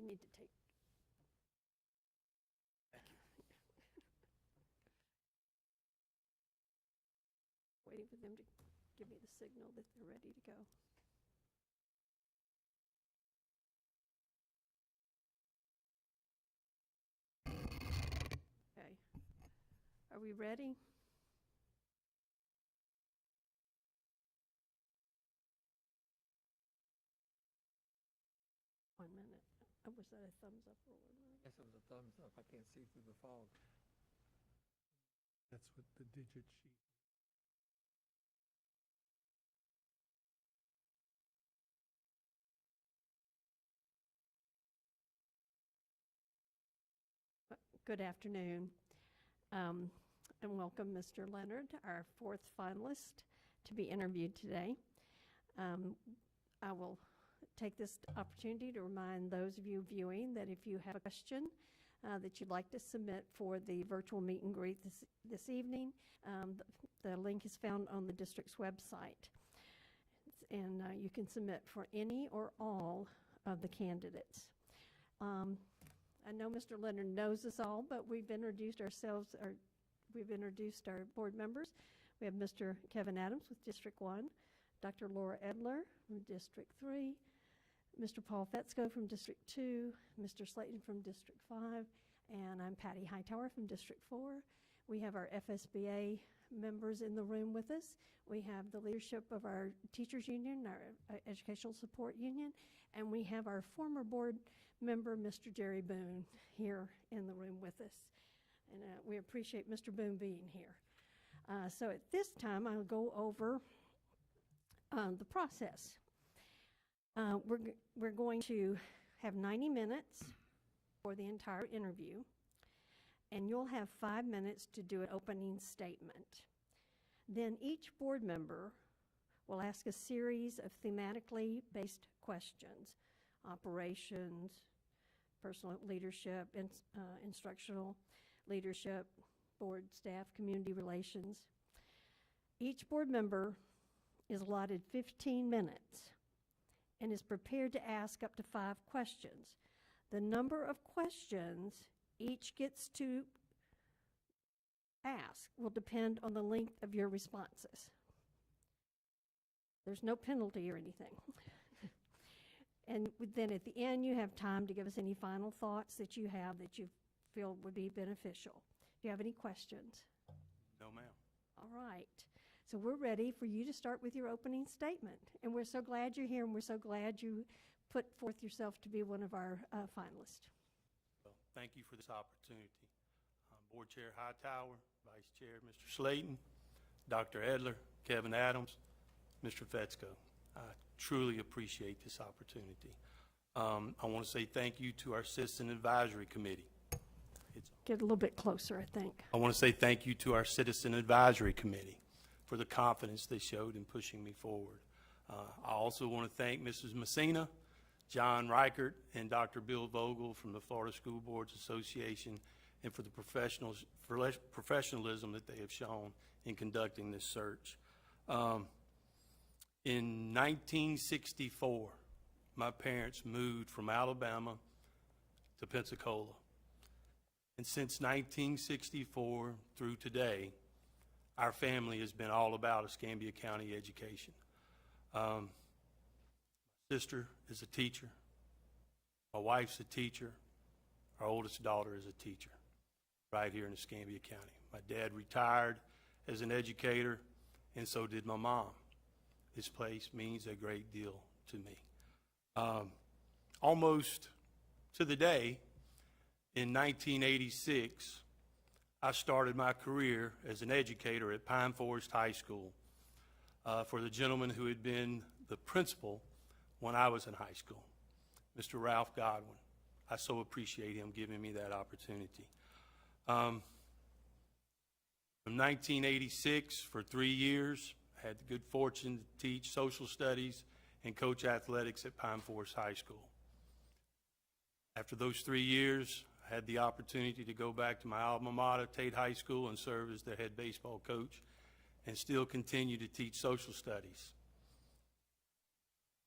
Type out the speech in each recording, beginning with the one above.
you need to take. Thank you. Waiting for them to give me the signal that they're ready to go. Okay. Are we ready? One minute. Oh, was that a thumbs up or 1 minute? Yes, it was a thumbs up. I can't see through the fog. That's what the digit sheet. Good afternoon, and welcome Mr. Leonard, our fourth finalist, to be interviewed today. I will take this opportunity to remind those of you viewing that if you have a question that you'd like to submit for the virtual meet and greet this evening, the link is found on the district's website. And you can submit for any or all of the candidates. I know Mr. Leonard knows us all, but we've introduced ourselves, we've introduced our board members. We have Mr. Kevin Adams with District 1, Dr. Laura Edler from District 3, Mr. Paul Fetzko from District 2, Mr. Slayton from District 5, and I'm Patty Hightower from District 4. We have our FSBA members in the room with us. We have the leadership of our teachers union, our educational support union, and we have our former board member, Mr. Jerry Boone, here in the room with us. And we appreciate Mr. Boone being here. So at this time, I'll go over the process. We're going to have 90 minutes for the entire interview, and you'll have 5 minutes to do an opening statement. Then each board member will ask a series of thematically based questions: operations, personal leadership, instructional leadership, board staff, community relations. Each board member is allotted 15 minutes and is prepared to ask up to 5 questions. The number of questions each gets to ask will depend on the length of your responses. There's no penalty or anything. And then at the end, you have time to give us any final thoughts that you have that you feel would be beneficial. Do you have any questions? No, ma'am. All right. So we're ready for you to start with your opening statement. And we're so glad you're here, and we're so glad you put forth yourself to be one of our finalists. Well, thank you for this opportunity. Board Chair Hightower, Vice Chair Mr. Slayton, Dr. Edler, Kevin Adams, Mr. Fetzko. I truly appreciate this opportunity. I want to say thank you to our Citizen Advisory Committee. Get a little bit closer, I think. I want to say thank you to our Citizen Advisory Committee for the confidence they showed in pushing me forward. I also want to thank Mrs. Messina, John Reichert, and Dr. Bill Vogel from the Florida School Boards Association, and for the professionalism that they have shown in conducting this search. In 1964, my parents moved from Alabama to Pensacola. And since 1964 through today, our family has been all about Escambia County education. My sister is a teacher. My wife's a teacher. Our oldest daughter is a teacher right here in Escambia County. My dad retired as an educator, and so did my mom. This place means a great deal to me. Almost to the day, in 1986, I started my career as an educator at Pine Forest High School for the gentleman who had been the principal when I was in high school, Mr. Ralph Godwin. I so appreciate him giving me that opportunity. From 1986, for 3 years, I had the good fortune to teach social studies and coach athletics at Pine Forest High School. After those 3 years, I had the opportunity to go back to my alma mater, Tate High School, and serve as their head baseball coach, and still continue to teach social studies.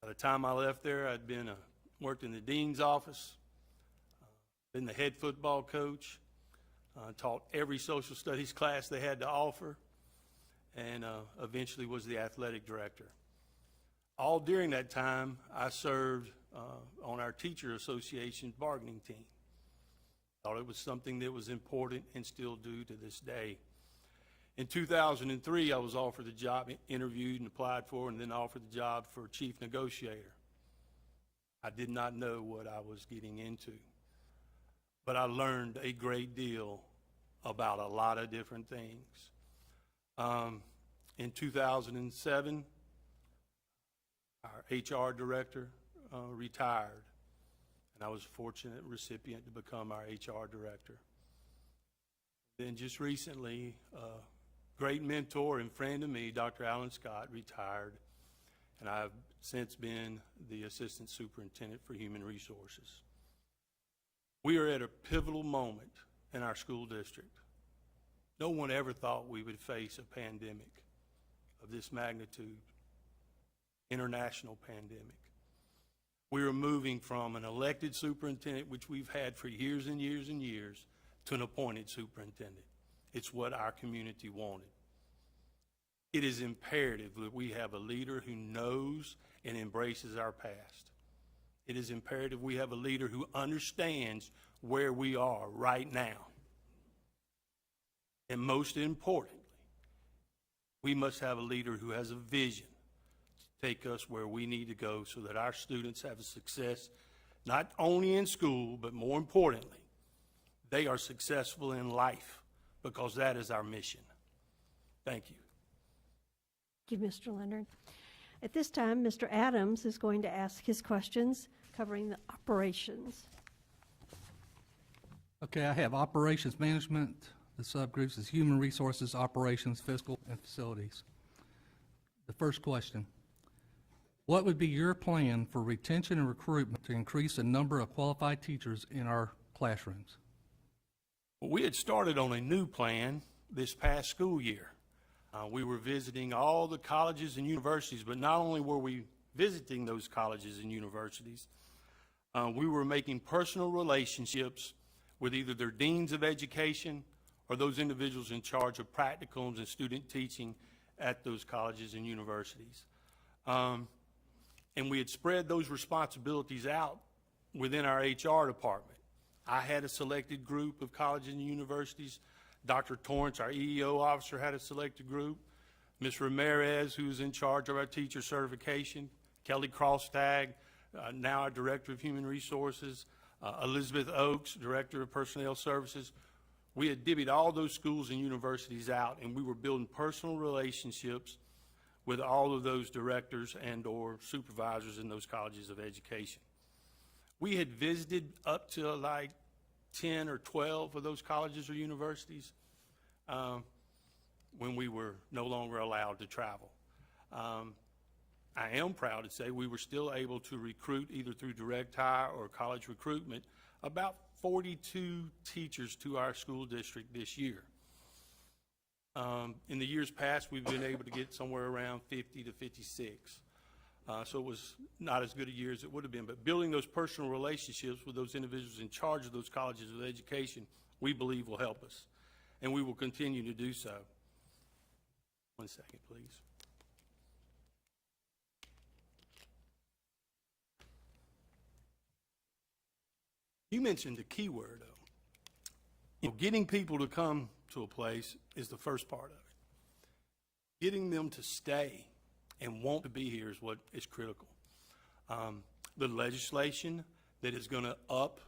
By the time I left there, I'd been worked in the dean's office, been the head football coach, taught every social studies class they had to offer, and eventually was the athletic director. All during that time, I served on our teacher association bargaining team. Thought it was something that was important and still do to this day. In 2003, I was offered the job, interviewed and applied for, and then offered the job for chief negotiator. I did not know what I was getting into, but I learned a great deal about a lot of different things. In 2007, our HR director retired, and I was a fortunate recipient to become our HR director. Then just recently, a great mentor and friend of me, Dr. Alan Scott, retired, and I've since been the Assistant Superintendent for Human Resources. We are at a pivotal moment in our school district. No one ever thought we would face a pandemic of this magnitude, international pandemic. We are moving from an elected superintendent, which we've had for years and years and years, to an appointed superintendent. It's what our community wanted. It is imperative that we have a leader who knows and embraces our past. It is imperative we have a leader who understands where we are right now. And most importantly, we must have a leader who has a vision to take us where we need to go so that our students have a success, not only in school, but more importantly, they are successful in life, because that is our mission. Thank you. Thank you, Mr. Leonard. At this time, Mr. Adams is going to ask his questions covering the operations. Okay, I have operations management. The subgroups is human resources, operations, fiscal, and facilities. The first question: what would be your plan for retention and recruitment to increase the number of qualified teachers in our classrooms? Well, we had started on a new plan this past school year. We were visiting all the colleges and universities, but not only were we visiting those colleges and universities, we were making personal relationships with either their deans of education or those individuals in charge of practicums and student teaching at those colleges and universities. And we had spread those responsibilities out within our HR department. I had a selected group of colleges and universities. Dr. Torrance, our EEO officer, had a selected group. Ms. Ramirez, who's in charge of our teacher certification. Kelly Crosstag, now our Director of Human Resources. Elizabeth Oakes, Director of Personnel Services. We had divvied all those schools and universities out, and we were building personal relationships with all of those directors and or supervisors in those colleges of education. We had visited up to like 10 or 12 of those colleges or universities when we were no longer allowed to travel. I am proud to say we were still able to recruit, either through direct hire or college recruitment, about 42 teachers to our school district this year. In the years past, we've been able to get somewhere around 50 to 56. So it was not as good a year as it would have been. But building those personal relationships with those individuals in charge of those colleges of education, we believe will help us. And we will continue to do so. 1 second, please. You mentioned a key word, though. You know, getting people to come to a place is the first part of it. Getting them to stay and want to be here is what is critical. The legislation that is going to up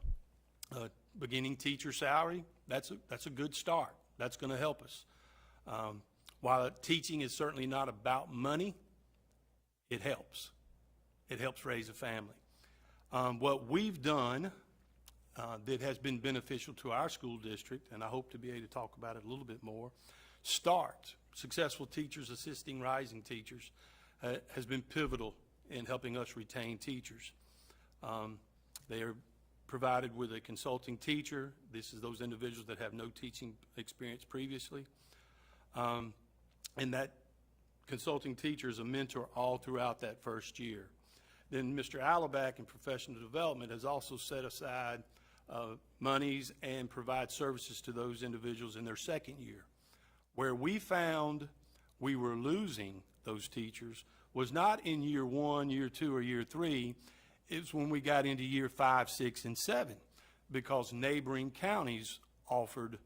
beginning teacher salary, that's a good start. That's going to help us. While teaching is certainly not about money, it helps. It helps raise a family. What we've done that has been beneficial to our school district, and I hope to be able to talk about it a little bit more, START, Successful Teachers Assisting Rising Teachers, has been pivotal in helping us retain teachers. They are provided with a consulting teacher. This is those individuals that have no teaching experience previously. And that consulting teacher is a mentor all throughout that first year. Then Mr. Allaback in professional development has also set aside monies and provide services to those individuals in their second year. Where we found we were losing those teachers was not in year 1, year 2, or year 3. It was when we got into year 5, 6, and 7, because neighboring counties offered,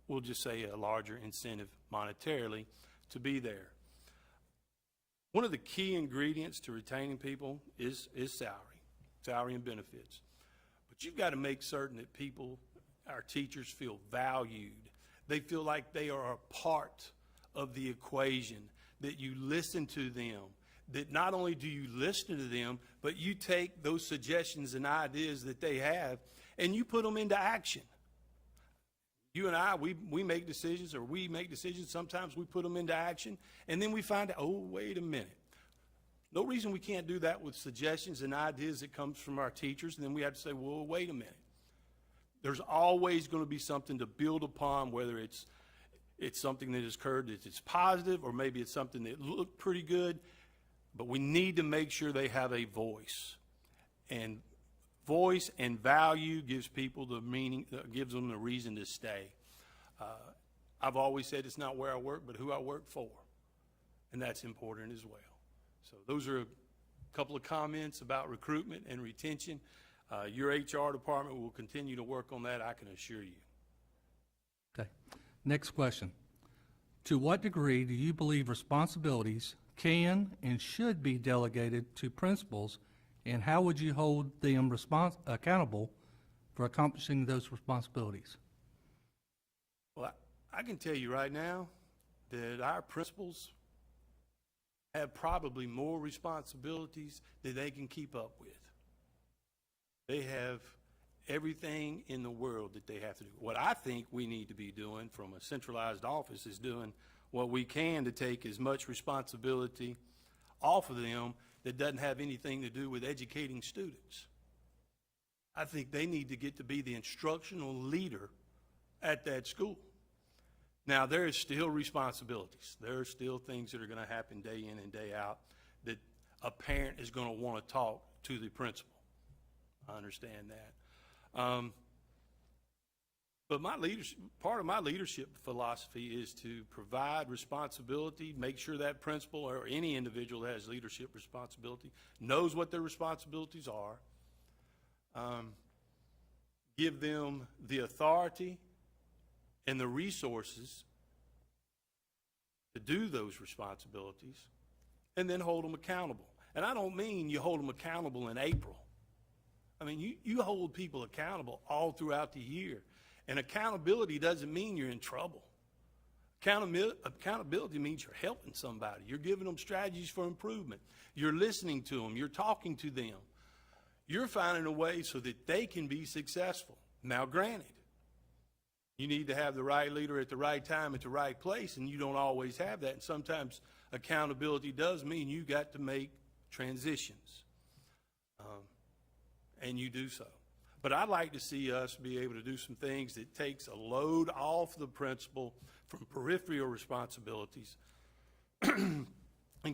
we'll just say, a larger incentive monetarily to be there. One of the key ingredients to retaining people is salary and benefits. But you've got to make certain that people, our teachers, feel valued. They feel like they are a part of the equation, that you listen to them, that not only do you listen to them, but you take those suggestions and ideas that they have and you put them into action. You and I, we make decisions, or we make decisions, sometimes we put them into action, and then we find out, oh, wait a minute. No reason we can't do that with suggestions and ideas that comes from our teachers, and then we have to say, well, wait a minute. There's always going to be something to build upon, whether it's something that has occurred that is positive, or maybe it's something that looked pretty good, but we need to make sure they have a voice. And voice and value gives people the meaning, gives them the reason to stay. I've always said it's not where I work, but who I work for. And that's important as well. So those are a couple of comments about recruitment and retention. Your HR department will continue to work on that, I can assure you. Okay. Next question. To what degree do you believe responsibilities can and should be delegated to principals, and how would you hold them accountable for accomplishing those responsibilities? Well, I can tell you right now that our principals have probably more responsibilities than they can keep up with. They have everything in the world that they have to do. What I think we need to be doing from a centralized office is doing what we can to take as much responsibility off of them that doesn't have anything to do with educating students. I think they need to get to be the instructional leader at that school. Now, there is still responsibilities. There are still things that are going to happen day in and day out that a parent is going to want to talk to the principal. I understand that. But part of my leadership philosophy is to provide responsibility, make sure that principal or any individual that has leadership responsibility knows what their responsibilities are, give them the authority and the resources to do those responsibilities, and then hold them accountable. And I don't mean you hold them accountable in April. I mean, you hold people accountable all throughout the year. And accountability doesn't mean you're in trouble. Accountability means you're helping somebody. You're giving them strategies for improvement. You're listening to them. You're talking to them. You're finding a way so that they can be successful. Now, granted, you need to have the right leader at the right time at the right place, and you don't always have that. And sometimes accountability does mean you got to make transitions, and you do so. But I'd like to see us be able to do some things that takes a load off the principal from peripheral responsibilities and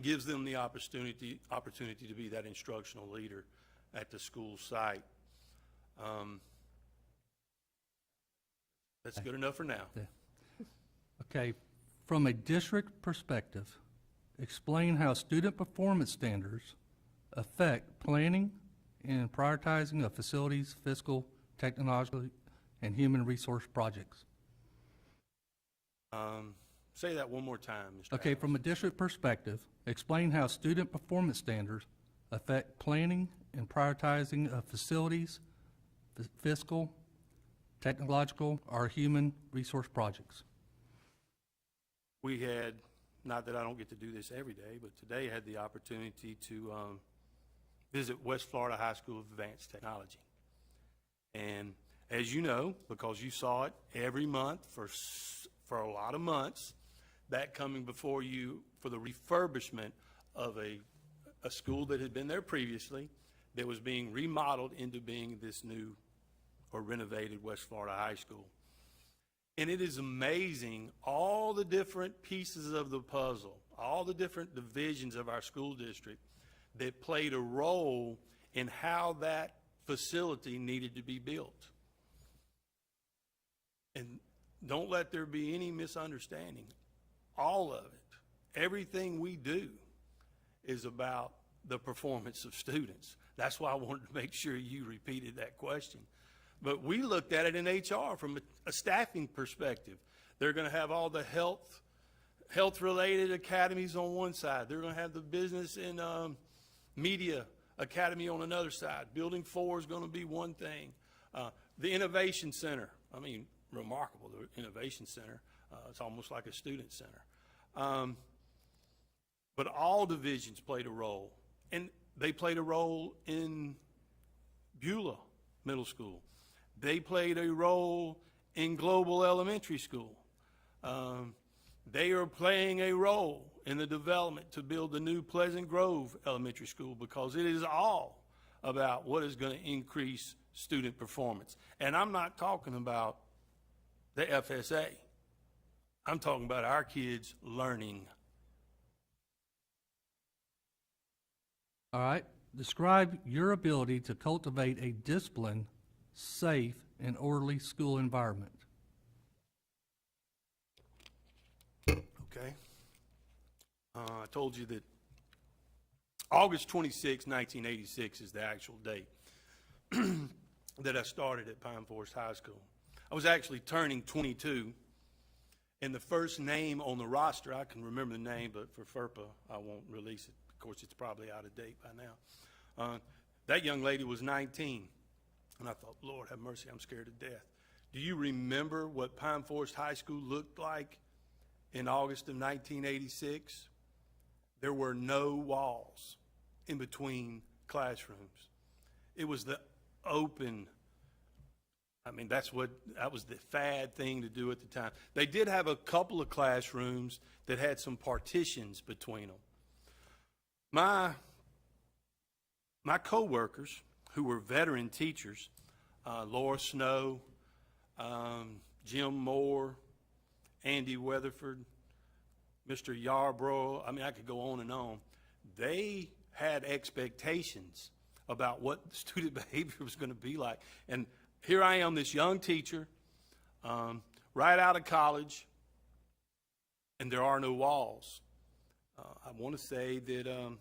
gives them the opportunity to be that instructional leader at the school site. That's good enough for now. Yeah. Okay, from a district perspective, explain how student performance standards affect planning and prioritizing of facilities, fiscal, technological, and human resource projects. Say that one more time, Mr. Okay, Adams. from a district perspective, explain how student performance standards affect planning and prioritizing of facilities, fiscal, technological, or human resource projects. We had, not that I don't get to do this every day, but today I had the opportunity to visit West Florida High School of Advanced Technology. And as you know, because you saw it every month for a lot of months, that coming before you for the refurbishment of a school that had been there previously that was being remodeled into being this new or renovated West Florida High School. And it is amazing all the different pieces of the puzzle, all the different divisions of our school district that played a role in how that facility needed to be built. And don't let there be any misunderstanding. All of it, everything we do is about the performance of students. That's why I wanted to make sure you repeated that question. But we looked at it in HR from a staffing perspective. They're going to have all the health-related academies on one side. They're going to have the business and media academy on another side. Building 4 is going to be one thing. The Innovation Center, I mean, remarkable, the Innovation Center. It's almost like a student center. But all divisions played a role. And they played a role in Beulah Middle School. They played a role in Global Elementary School. They are playing a role in the development to build the new Pleasant Grove Elementary School, because it is all about what is going to increase student performance. And I'm not talking about the FSA. I'm talking about our kids learning. All right. Describe your ability to cultivate a disciplined, safe, and orderly school environment. Okay. I told you that August 26, 1986 is the actual date that I started at Pine Forest High School. I was actually turning 22, and the first name on the roster, I can remember the name, but for FERPA, I won't release it. Of course, it's probably out of date by now. That young lady was 19, and I thought, Lord have mercy, I'm scared to death. Do you remember what Pine Forest High School looked like in August of 1986? There were no walls in between classrooms. It was the open, I mean, that was the fad thing to do at the time. They did have a couple of classrooms that had some partitions between them. My co-workers, who were veteran teachers, Laura Snow, Jim Moore, Andy Weatherford, Mr. Yarbrough, I mean, I could go on and on. They had expectations about what student behavior was going to be like. And here I am, this young teacher, right out of college, and there are no walls. I want to say that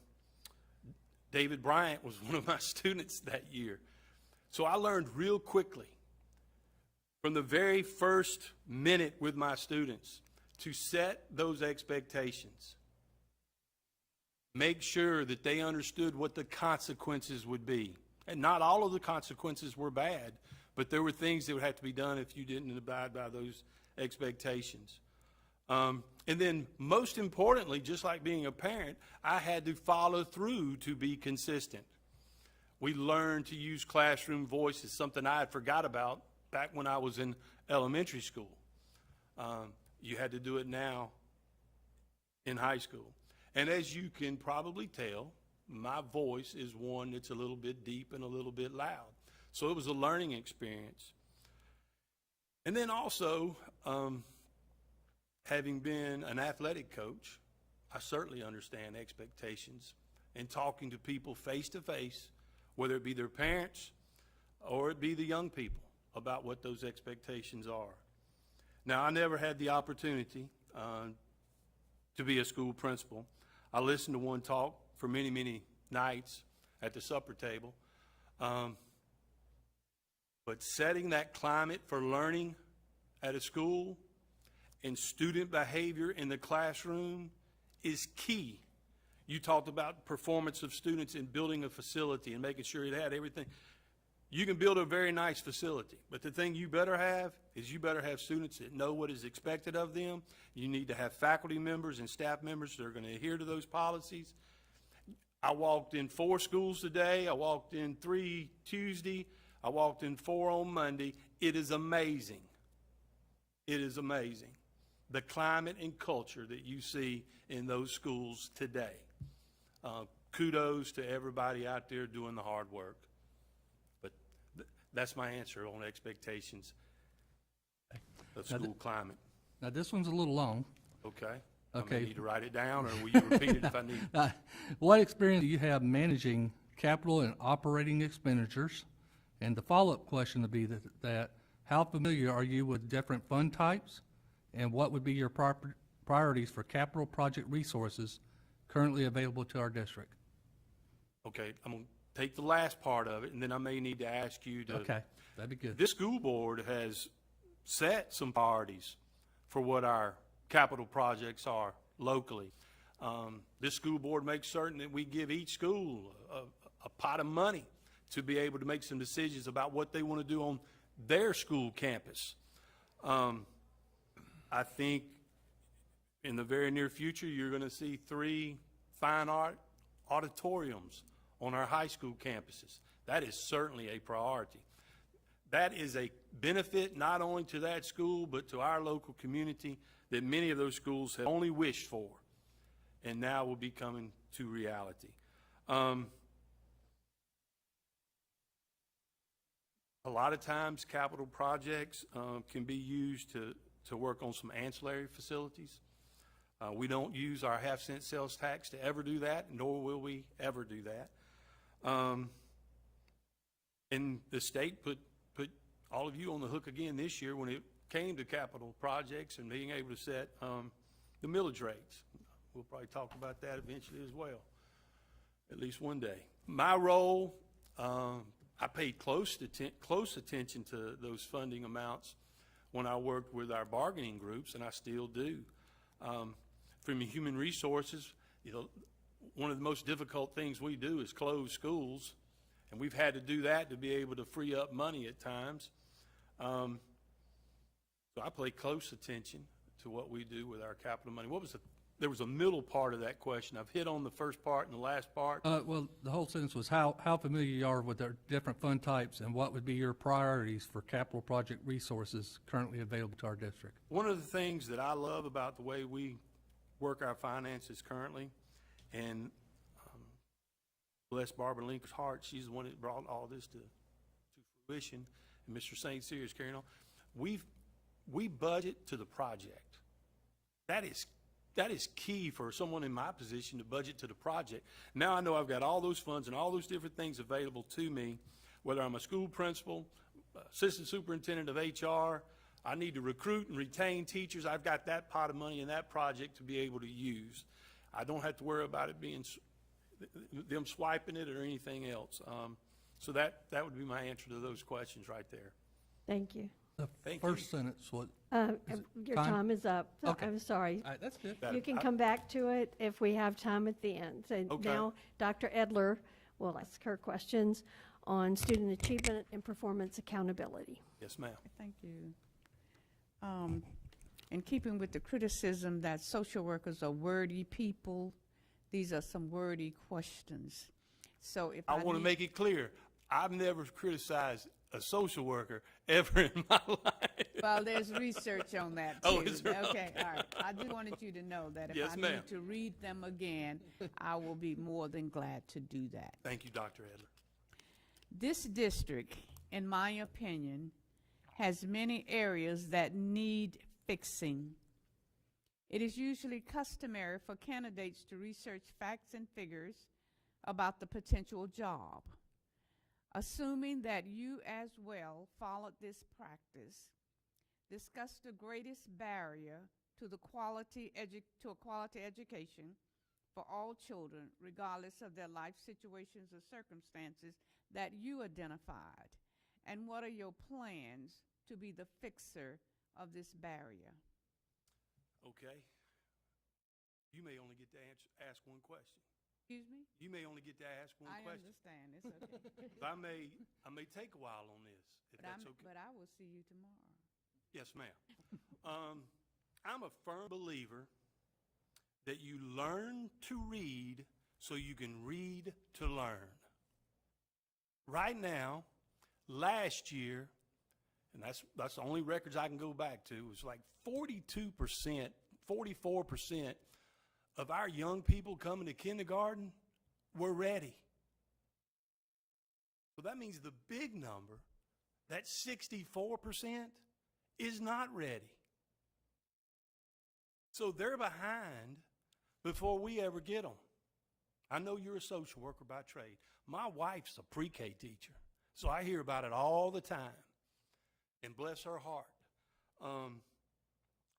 David Bryant was one of my students that year. So I learned real quickly, from the very first minute with my students, to set those expectations. Make sure that they understood what the consequences would be. And not all of the consequences were bad, but there were things that would have to be done if you didn't abide by those expectations. And then most importantly, just like being a parent, I had to follow through to be consistent. We learned to use classroom voices, something I had forgot about back when I was in elementary school. You had to do it now in high school. And as you can probably tell, my voice is one that's a little bit deep and a little bit loud. So it was a learning experience. And then also, having been an athletic coach, I certainly understand expectations and talking to people face to face, whether it be their parents or it be the young people, about what those expectations are. Now, I never had the opportunity to be a school principal. I listened to one talk for many, many nights at the supper table. But setting that climate for learning at a school and student behavior in the classroom is key. You talked about performance of students in building a facility and making sure it had everything. You can build a very nice facility, but the thing you better have is you better have students that know what is expected of them. You need to have faculty members and staff members that are going to adhere to those policies. I walked in 4 schools today. I walked in 3 Tuesday. I walked in 4 on Monday. It is amazing. It is amazing, the climate and culture that you see in those schools today. Kudos to everybody out there doing the hard work. But that's my answer on expectations of school climate. Now, this one's a little long. Okay. Okay. I may need to write it down, or will you repeat it if I need? What experience do you have managing capital and operating expenditures? And the follow-up question would be that How familiar are you with different fund types? And what would be your priorities for capital project resources currently available to our district? Okay, I'm going to take the last part of it, and then I may need to ask you to. Okay, that'd be good. This school board has set some priorities for what our capital projects are locally. This school board makes certain that we give each school a pot of money to be able to make some decisions about what they want to do on their school campus. I think in the very near future, you're going to see 3 fine art auditoriums on our high school campuses. That is certainly a priority. That is a benefit not only to that school, but to our local community that many of those schools have only wished for, and now will be coming to reality. A lot of times, capital projects can be used to work on some ancillary facilities. We don't use our half-cent sales tax to ever do that, nor will we ever do that. And the state put all of you on the hook again this year when it came to capital projects and being able to set the millage rates. We'll probably talk about that eventually as well, at least one day. My role, I paid close attention to those funding amounts when I worked with our bargaining groups, and I still do. From human resources, one of the most difficult things we do is close schools, and we've had to do that to be able to free up money at times. So I pay close attention to what we do with our capital money. There was a middle part of that question. I've hit on the first part and the last part. Well, the whole sentence was how familiar you are with our different fund types and what would be your priorities for capital project resources currently available to our district. One of the things that I love about the way we work our finances currently, and bless Barbara Lincoln's heart, she's the one that brought all this to fruition, and Mr. St. Cyr is carrying on. We budget to the project. That is key for someone in my position to budget to the project. Now I know I've got all those funds and all those different things available to me, whether I'm a school principal, assistant superintendent of HR, I need to recruit and retain teachers. I've got that pot of money in that project to be able to use. I don't have to worry about it being them swiping it or anything else. So that would be my answer to those questions right there. Thank you. The Thank first sentence was, Your time? time is up. Okay. I'm sorry. all right, that's good. You can come back to it if we have time at the end. So Okay. now Dr. Edler will ask her questions on student achievement and performance accountability. Yes, ma'am. Thank you. In keeping with the criticism that social workers are wordy people, these are some wordy questions. So if I want to make it clear, I've never criticized a social worker ever in my life. Well, there's research on that too. Oh, is there? Okay, all right. I just wanted you to know that if Yes, I ma'am. need to read them again, I will be more than glad to do that. Thank you, Dr. Edler. This district, in my opinion, has many areas that need fixing. It is usually customary for candidates to research facts and figures about the potential job. Assuming that you as well followed this practice, discuss the greatest barrier to a quality education for all children, regardless of their life situations or circumstances that you identified, and what are your plans to be the fixer of this barrier? Okay. You may only get to ask one question. Excuse me? You may only get to ask one I question. understand. It's okay. I may take a while on this, if that's okay. But I will see you tomorrow. Yes, ma'am. I'm a firm believer that you learn to read so you can read to learn. Right now, last year, and that's the only records I can go back to, it was like 42%, 44% of our young people coming to kindergarten were ready. So that means the big number, that 64%, is not ready. So they're behind before we ever get them. I know you're a social worker by trade. My wife's a pre-K teacher, so I hear about it all the time. and bless her heart,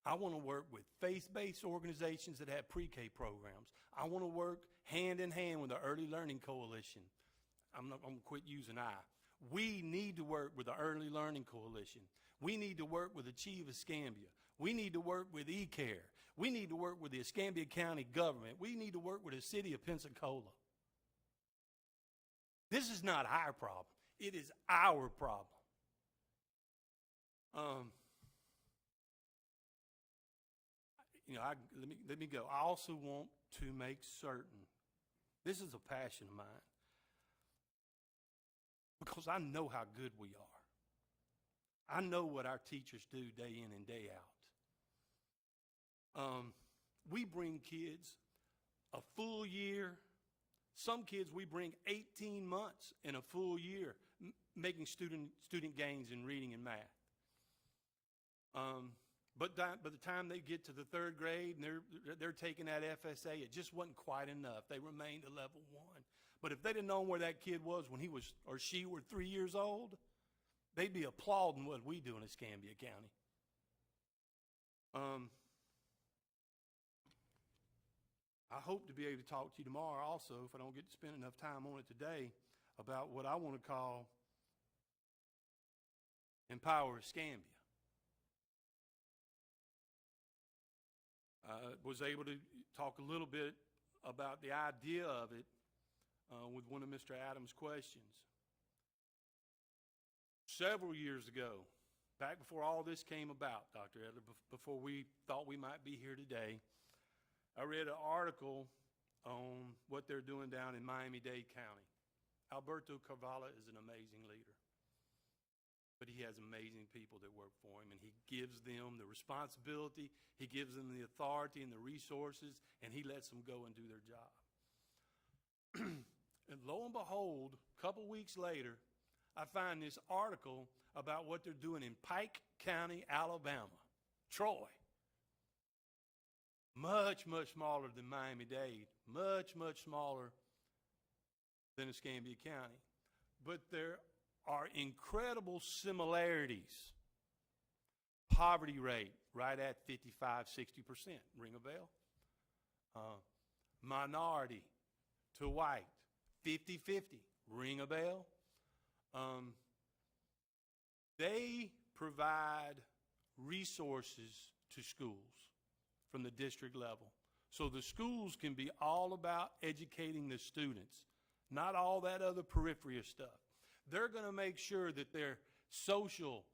I want to work with faith-based organizations that have pre-K programs. I want to work hand in hand with the Early Learning Coalition. I'm going to quit using I. We need to work with the Early Learning Coalition. We need to work with Achieve Escambia. We need to work with eCare. We need to work with the Escambia County government. We need to work with the city of Pensacola. This is not our problem. It is our problem. Let me go. I also want to make certain, this is a passion of mine, because I know how good we are. I know what our teachers do day in and day out. We bring kids a full year. Some kids we bring 18 months in a full year, making student gains in reading and math. But by the time they get to the third grade and they're taking that FSA, it just wasn't quite enough. They remained at level 1. But if they'd have known where that kid was when he was or she were 3 years old, they'd be applauding what we do in Escambia County. I hope to be able to talk to you tomorrow also, if I don't get to spend enough time on it today, about what I want to call Empower Escambia. I was able to talk a little bit about the idea of it with one of Mr. Adams' questions. Several years ago, back before all this came about, Dr. Edler, before we thought we might be here today, I read an article on what they're doing down in Miami-Dade County. Alberto Carvalho is an amazing leader, but he has amazing people that work for him, and he gives them the responsibility, he gives them the authority and the resources, and he lets them go and do their job. And lo and behold, a couple weeks later, I find this article about what they're doing in Pike County, Alabama, Troy. Much, much smaller than Miami-Dade, much, much smaller than Escambia County. But there are incredible similarities. Poverty rate right at 55, 60%. Ring a bell? Minority to white, 50-50. Ring a bell? They provide resources to schools from the district level. So the schools can be all about educating the students, not all that other periphery stuff. They're going to make sure that their social,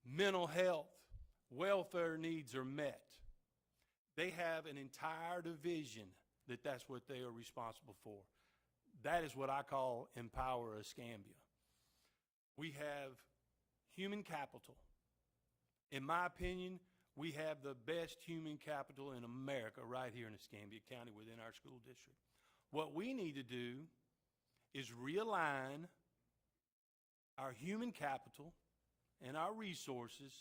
mental health, welfare needs are met. They have an entire division that's what they are responsible for. That is what I call Empower Escambia. We have human capital. In my opinion, we have the best human capital in America right here in Escambia County within our school district. What we need to do is realign our human capital and our resources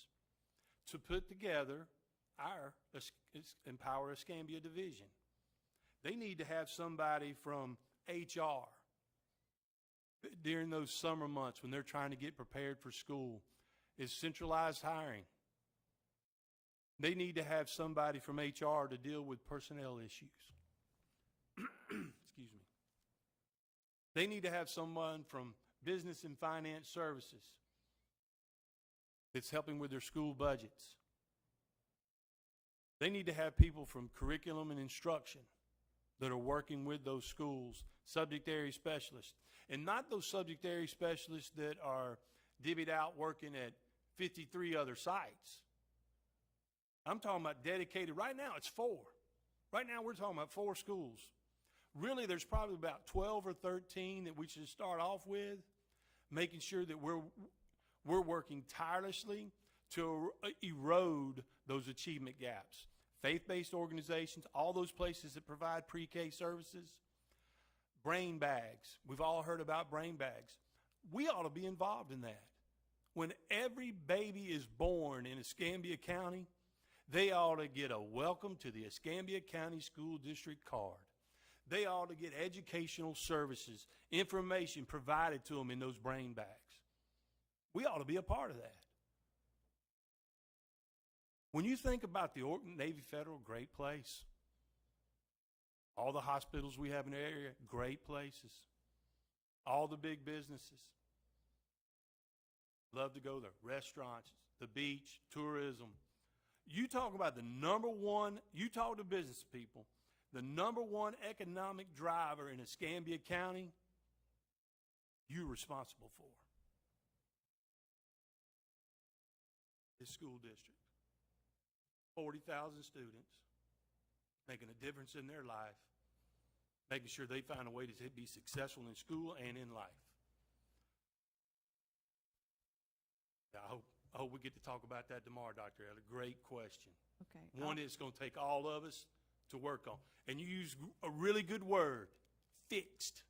to put together our Empower Escambia division. They need to have somebody from HR during those summer months when they're trying to get prepared for school. Is centralized hiring. They need to have somebody from HR to deal with personnel issues. Excuse me. They need to have someone from business and finance services that's helping with their school budgets. They need to have people from curriculum and instruction that are working with those schools, subject area specialists, and not those subject area specialists that are divvied out working at 53 other sites. I'm talking about dedicated. Right now it's 4. Right now we're talking about 4 schools. Really, there's probably about 12 or 13 that we should start off with, making sure that we're working tirelessly to erode those achievement gaps. Faith-based organizations, all those places that provide pre-K services, brain bags. We've all heard about brain bags. We ought to be involved in that. When every baby is born in Escambia County, they ought to get a welcome to the Escambia County School District card. They ought to get educational services, information provided to them in those brain bags. We ought to be a part of that. When you think about the Navy Federal, great place. All the hospitals we have in the area, great places. All the big businesses. Love to go there. Restaurants, the beach, tourism. You talk about the number one, you talk to business people, the number one economic driver in Escambia County, you're responsible for. This school district. 40,000 students, making a difference in their life, making sure they find a way to be successful in school and in life. I hope we get to talk about that tomorrow, Dr. Elder. Great question. Okay. One it's going to take all of us to work on. And you use a really good word, fixed.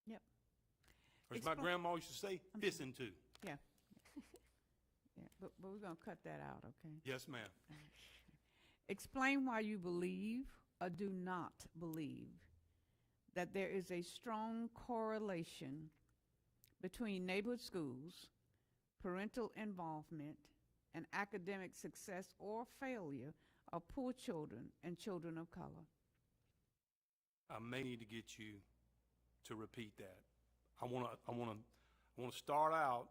Yep. Or as my grandma used to say, fissing to. Yeah. Yeah, but we're going to cut that out, okay? Yes, ma'am. Explain why you believe or do not believe that there is a strong correlation between neighborhood schools, parental involvement, and academic success or failure of poor children and children of color. I may need to get you to repeat that. I want to start out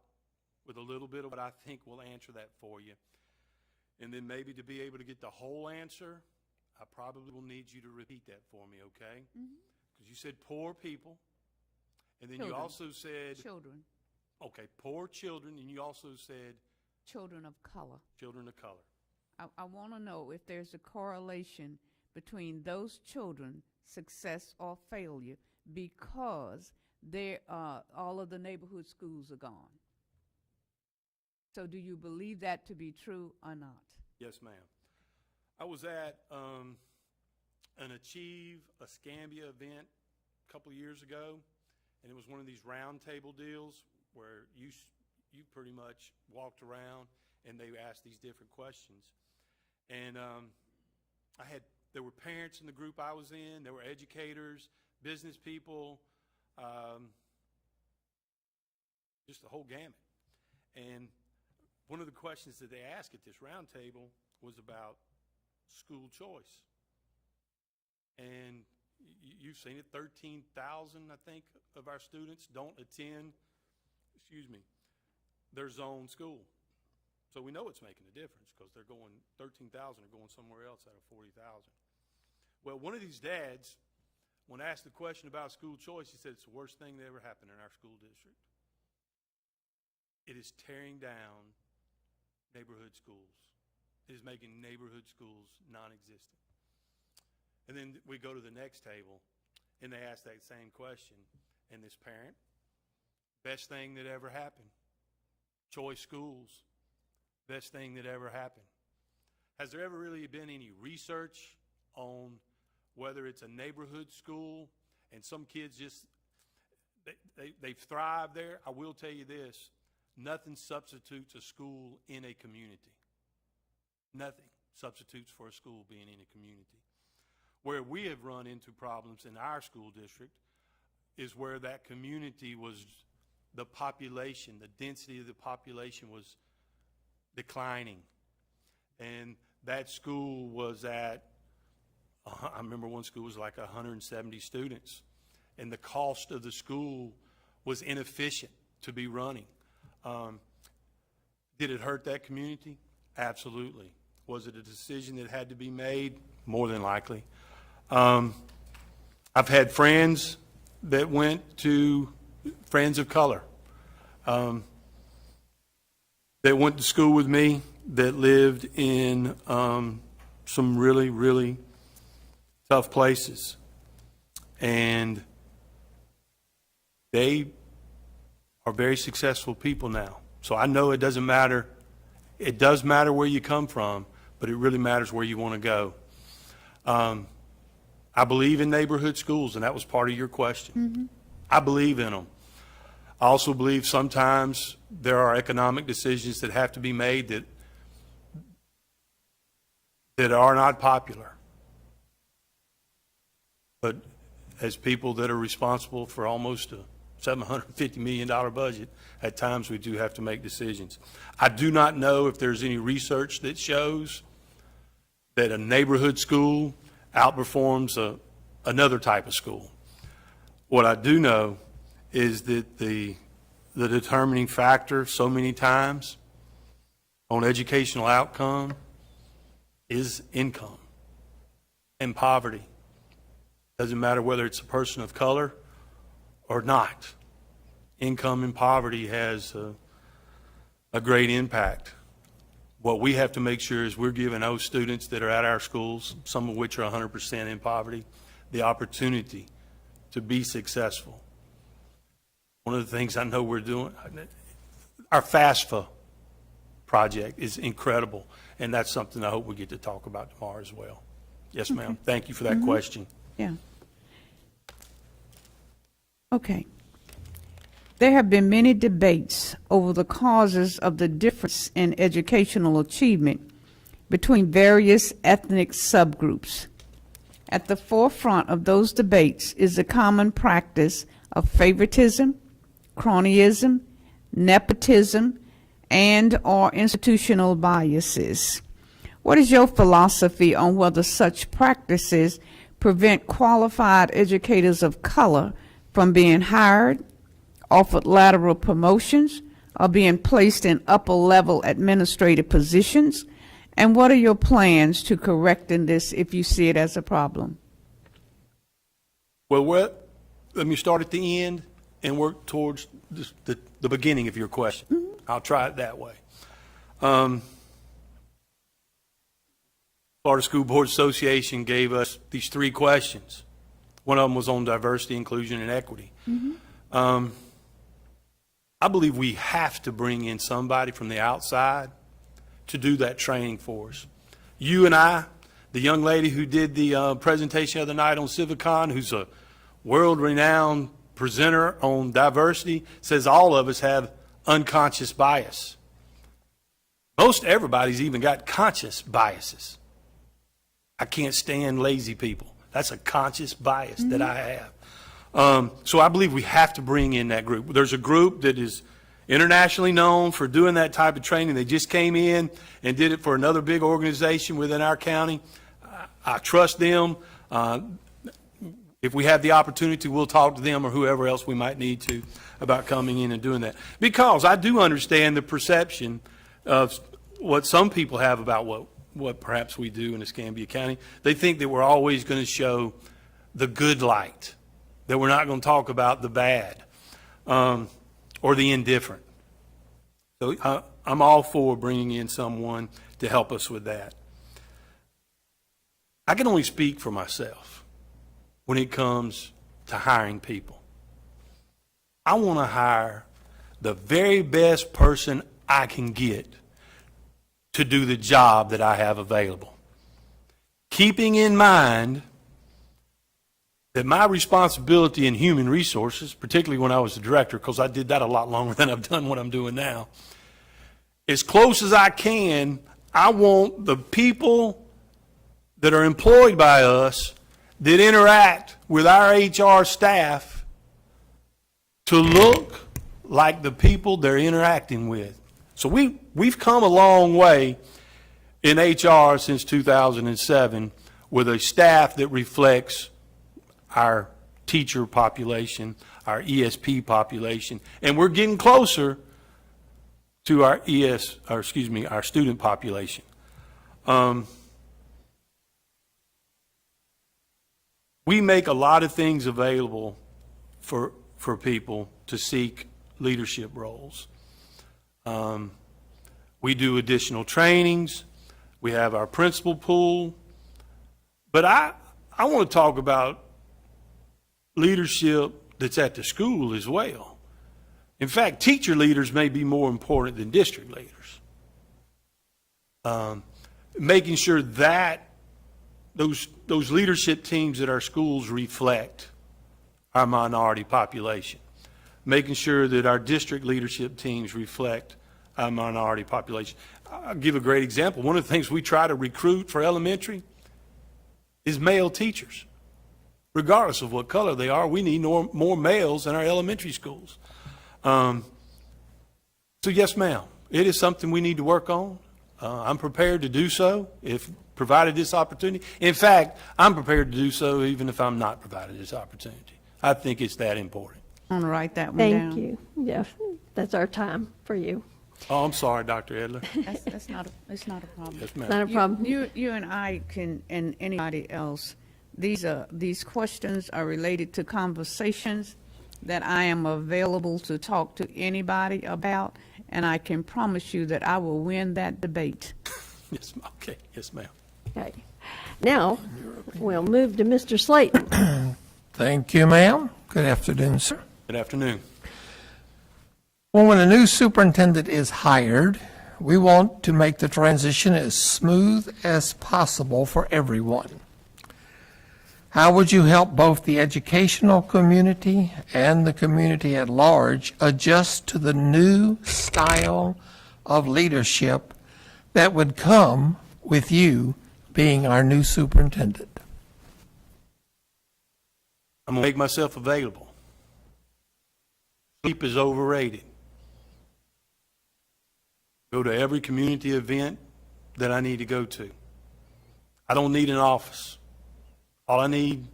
with a little bit of what I think will answer that for you. And then maybe to be able to get the whole answer, I probably will need you to repeat that for me, okay? Because you said poor people, and then Children. you also said, Children. okay, poor children, and you also said Children of color. children of color. I want to know if there's a correlation between those children, success or failure, because all of the neighborhood schools are gone. So do you believe that to be true or not? Yes, ma'am. I was at an Achieve Escambia event a couple of years ago, and it was one of these round table deals where you pretty much walked around and they asked these different questions. And there were parents in the group I was in, there were educators, business people, just the whole gamut. And one of the questions that they asked at this round table was about school choice. And you've seen it, 13,000, I think, of our students don't attend, their zone school. So we know it's making a difference because 13,000 are going somewhere else out of 40,000. Well, one of these dads, when asked the question about school choice, he said it's the worst thing that ever happened in our school district. It is tearing down neighborhood schools. It is making neighborhood schools non-existent. And then we go to the next table, and they ask that same question. And this parent, best thing that ever happened. Choice schools, best thing that ever happened. Has there ever really been any research on whether it's a neighborhood school and some kids just, they thrive there? I will tell you this, nothing substitutes a school in a community. Nothing substitutes for a school being in a community. Where we have run into problems in our school district is where that community was, the population, the density of the population was declining. And that school was at, I remember one school was like 170 students. And the cost of the school was inefficient to be running. Did it hurt that community? Absolutely. Was it a decision that had to be made? More than likely. I've had friends that went to, friends of color, that went to school with me that lived in some really, really tough places. And they are very successful people now. So I know it doesn't matter. It does matter where you come from, but it really matters where you want to go. I believe in neighborhood schools, and that was part of your question. I believe in them. I also believe sometimes there are economic decisions that have to be made that are not popular. But as people that are responsible for almost $750 million budget, at times we do have to make decisions. I do not know if there's any research that shows that a neighborhood school outperforms another type of school. What I do know is that the determining factor so many times on educational outcome is income and poverty. Doesn't matter whether it's a person of color or not. Income and poverty has a great impact. What we have to make sure is we're giving those students that are at our schools, some of which are 100% in poverty, the opportunity to be successful. One of the things I know we're doing, our FAFSA project is incredible, and that's something I hope we get to talk about tomorrow as well. Yes, ma'am. Thank you for that question. Yeah. Okay. There have been many debates over the causes of the difference in educational achievement between various ethnic subgroups. At the forefront of those debates is the common practice of favoritism, cronyism, nepotism, and/or institutional biases. What is your philosophy on whether such practices prevent qualified educators of color from being hired, offered lateral promotions, or being placed in upper-level administrative positions? And what are your plans to correcting this if you see it as a problem? Well, let me start at the end and work towards the beginning of your question. I'll try it that way. Florida School Board Association gave us these 3 questions. One of them was on diversity, inclusion, and equity. I believe we have to bring in somebody from the outside to do that training for us. You and I, the young lady who did the presentation the other night on Civicon, who's a world-renowned presenter on diversity, says all of us have unconscious bias. Most everybody's even got conscious biases. I can't stand lazy people. That's a conscious bias that I have. So I believe we have to bring in that group. There's a group that is internationally known for doing that type of training. They just came in and did it for another big organization within our county. I trust them. If we have the opportunity, we'll talk to them or whoever else we might need to about coming in and doing that. Because I do understand the perception of what some people have about what perhaps we do in Escambia County. They think that we're always going to show the good light, that we're not going to talk about the bad or the indifferent. So I'm all for bringing in someone to help us with that. I can only speak for myself when it comes to hiring people. I want to hire the very best person I can get to do the job that I have available, keeping in mind that my responsibility in human resources, particularly when I was the director, because I did that a lot longer than I've done what I'm doing now, as close as I can, I want the people that are employed by us that interact with our HR staff to look like the people they're interacting with. So we've come a long way in HR since 2007 with a staff that reflects our teacher population, our ESP population, and we're getting closer to our our student population. We make a lot of things available for people to seek leadership roles. We do additional trainings. We have our principal pool. But I want to talk about leadership that's at the school as well. In fact, teacher leaders may be more important than district leaders. Making sure that those leadership teams at our schools reflect our minority population. Making sure that our district leadership teams reflect our minority population. I'll give a great example. One of the things we try to recruit for elementary is male teachers. regardless of what color they are. We need more males in our elementary schools. So yes, ma'am, it is something we need to work on. I'm prepared to do so if provided this opportunity. In fact, I'm prepared to do so even if I'm not provided this opportunity. I think it's that important. I'm gonna write that one down. Thank you. Yeah, that's our time for you. Oh, I'm sorry, Dr. Edler. That's not a problem. Yes, ma'am. Not a problem. You and I can, and anybody else, these questions are related to conversations that I am available to talk to anybody about, and I can promise you that I will win that debate. Yes, ma'am. Okay, yes, ma'am. Okay. Now, we'll move to Mr. Slayton. Thank you, ma'am. Good afternoon, sir. Good afternoon. Well, when a new superintendent is hired, we want to make the transition as smooth as possible for everyone. How would you help both the educational community and the community at large adjust to the new style of leadership that would come with you being our new superintendent? I'm going to make myself available. Sleep is overrated. Go to every community event that I need to go to. I don't need an office. All I need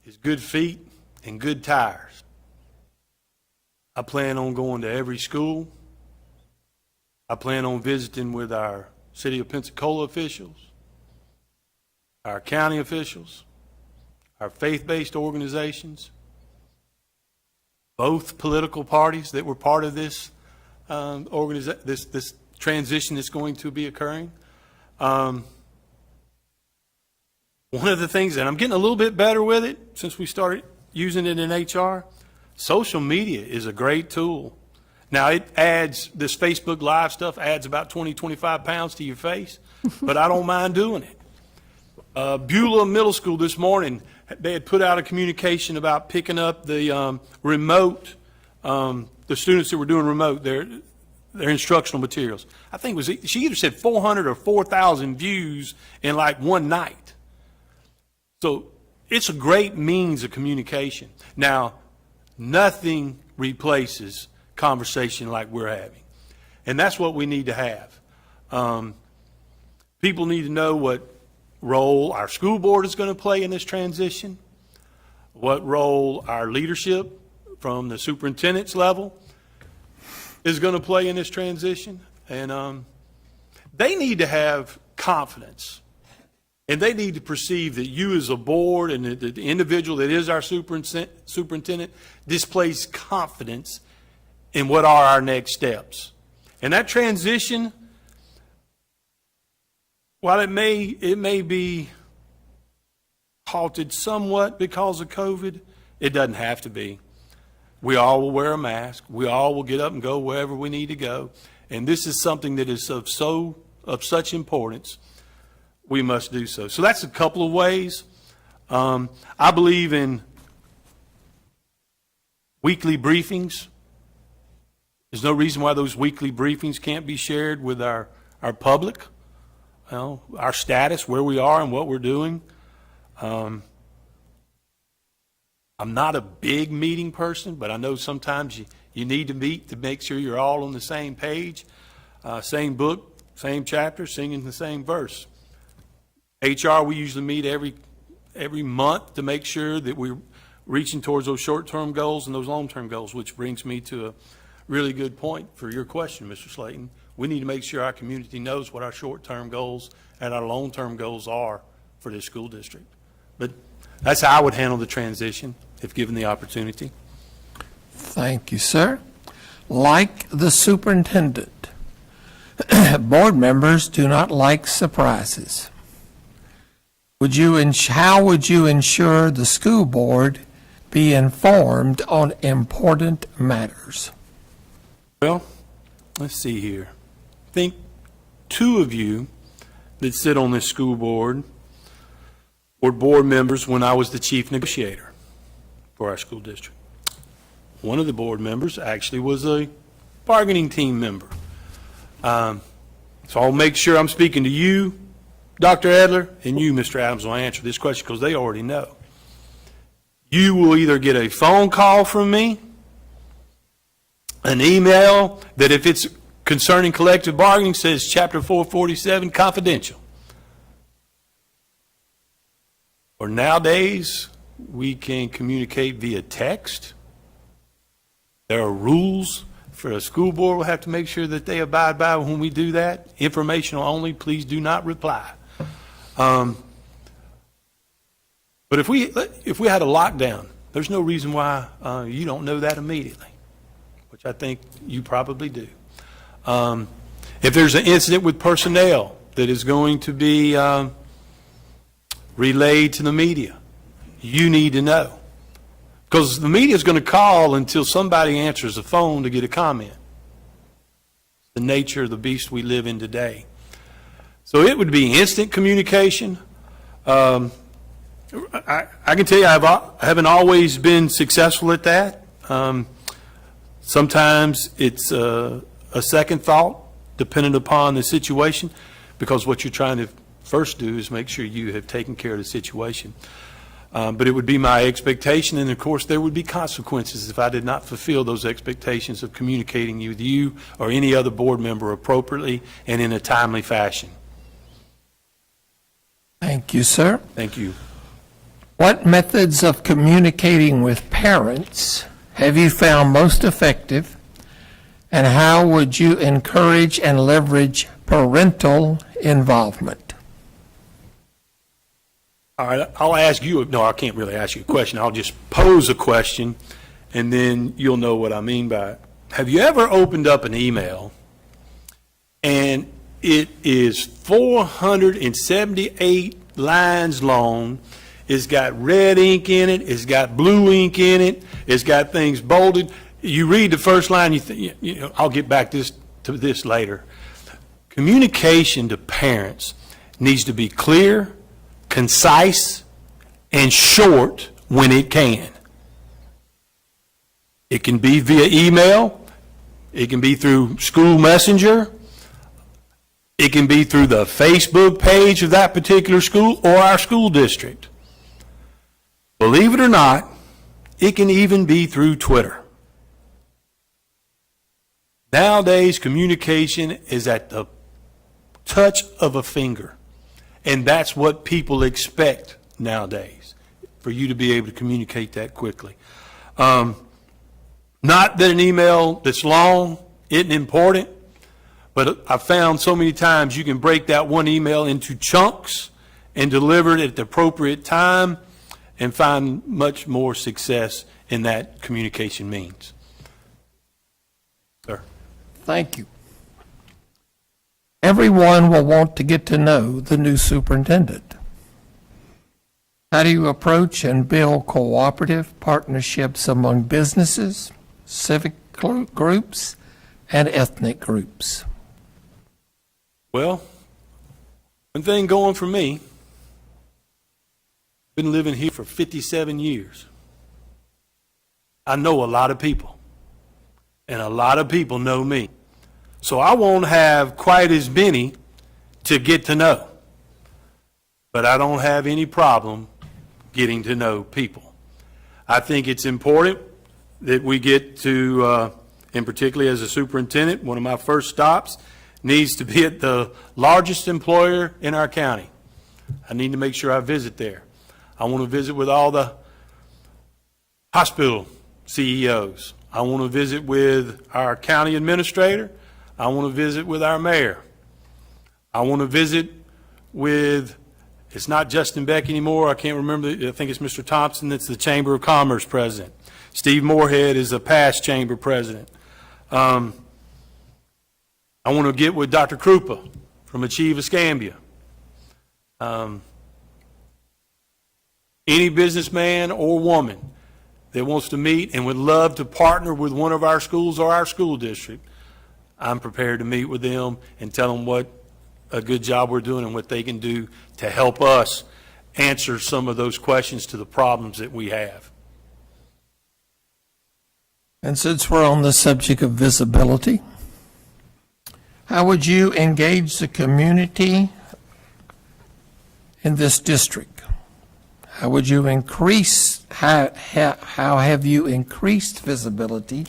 is good feet and good tires. I plan on going to every school. I plan on visiting with our City of Pensacola officials, our county officials, our faith-based organizations, both political parties that were part of this this transition that's going to be occurring. One of the things, and I'm getting a little bit better with it since we started using it in HR, social media is a great tool. Now, it adds, this Facebook Live stuff adds about 20, 25 pounds to your face, but I don't mind doing it. Beulah Middle School this morning, they had put out a communication about picking up the remote, the students that were doing remote, their instructional materials. I think it was, she either said 400 or 4,000 views in like one night. So it's a great means of communication. Now, nothing replaces conversation like we're having. And that's what we need to have. People need to know what role our school board is going to play in this transition, what role our leadership from the superintendent's level is going to play in this transition. And they need to have confidence. And they need to perceive that you as a board and the individual that is our superintendent displays confidence in what are our next steps. And that transition, while it may be halted somewhat because of COVID, it doesn't have to be. We all will wear a mask. We all will get up and go wherever we need to go. And this is something that is of such importance. We must do so. So that's a couple of ways. I believe in weekly briefings. There's no reason why those weekly briefings can't be shared with our public, our status, where we are and what we're doing. I'm not a big meeting person, but I know sometimes you need to meet to make sure you're all on the same page, same book, same chapter, singing the same verse. HR, we usually meet every month to make sure that we're reaching towards those short-term goals and those long-term goals, which brings me to a really good point for your question, Mr. Slayton. We need to make sure our community knows what our short-term goals and our long-term goals are for this school district. But that's how I would handle the transition if given the opportunity. Thank you, sir. Like the superintendent, board members do not like surprises. How would you ensure the school board be informed on important matters? Well, let's see here. I think two of you that sit on this school board were board members when I was the chief negotiator for our school district. One of the board members actually was a bargaining team member. So I'll make sure I'm speaking to you, Dr. Edler, and you, Mr. Adams, will answer this question because they already know. You will either get a phone call from me, an email that if it's concerning collective bargaining says Chapter 447 confidential. Or nowadays, we can communicate via text. There are rules for a school board. We'll have to make sure that they abide by when we do that. Informational only, please do not reply. But if we had a lockdown, there's no reason why you don't know that immediately, which I think you probably do. If there's an incident with personnel that is going to be relayed to the media, you need to know. Because the media is going to call until somebody answers the phone to get a comment. It's the nature of the beast we live in today. So it would be instant communication. I can tell you I haven't always been successful at that. Sometimes it's a second thought, depending upon the situation, because what you're trying to first do is make sure you have taken care of the situation. But it would be my expectation, and of course there would be consequences if I did not fulfill those expectations of communicating with you or any other board member appropriately and in a timely fashion. Thank you, sir. Thank you. What methods of communicating with parents have you found most effective, and how would you encourage and leverage parental involvement? All right, I'll ask you, no, I can't really ask you a question. I'll just pose a question, and then you'll know what I mean by it. Have you ever opened up an email, and it is 478 lines long, it's got red ink in it, it's got blue ink in it, it's got things bolded. You read the first line, you think, I'll get back to this later. Communication to parents needs to be clear, concise, and short when it can. It can be via email, it can be through school messenger, it can be through the Facebook page of that particular school or our school district. Believe it or not, it can even be through Twitter. Nowadays, communication is at the touch of a finger. And that's what people expect nowadays, for you to be able to communicate that quickly. Not that an email that's long isn't important, but I've found so many times you can break that one email into chunks and deliver it at the appropriate time and find much more success in that communication means. Sir. Thank you. Everyone will want to get to know the new superintendent. How do you approach and build cooperative partnerships among businesses, civic groups, and ethnic groups? Well, one thing going for me, been living here for 57 years. I know a lot of people, and a lot of people know me. So I won't have quite as many to get to know, but I don't have any problem getting to know people. I think it's important that we get to, and particularly as a superintendent, one of my first stops needs to be at the largest employer in our county. I need to make sure I visit there. I want to visit with all the hospital CEOs. I want to visit with our county administrator. I want to visit with our mayor. I want to visit with, it's not Justin Beck anymore. I can't remember. I think it's Mr. Thompson that's the Chamber of Commerce president. Steve Moorhead is a past chamber president. I want to get with Dr. Krupa from Achieve Escambia. Any businessman or woman that wants to meet and would love to partner with one of our schools or our school district, I'm prepared to meet with them and tell them what a good job we're doing and what they can do to help us answer some of those questions to the problems that we have. And since we're on the subject of visibility, how would you engage the community in this district? How would you increase, how have you increased visibility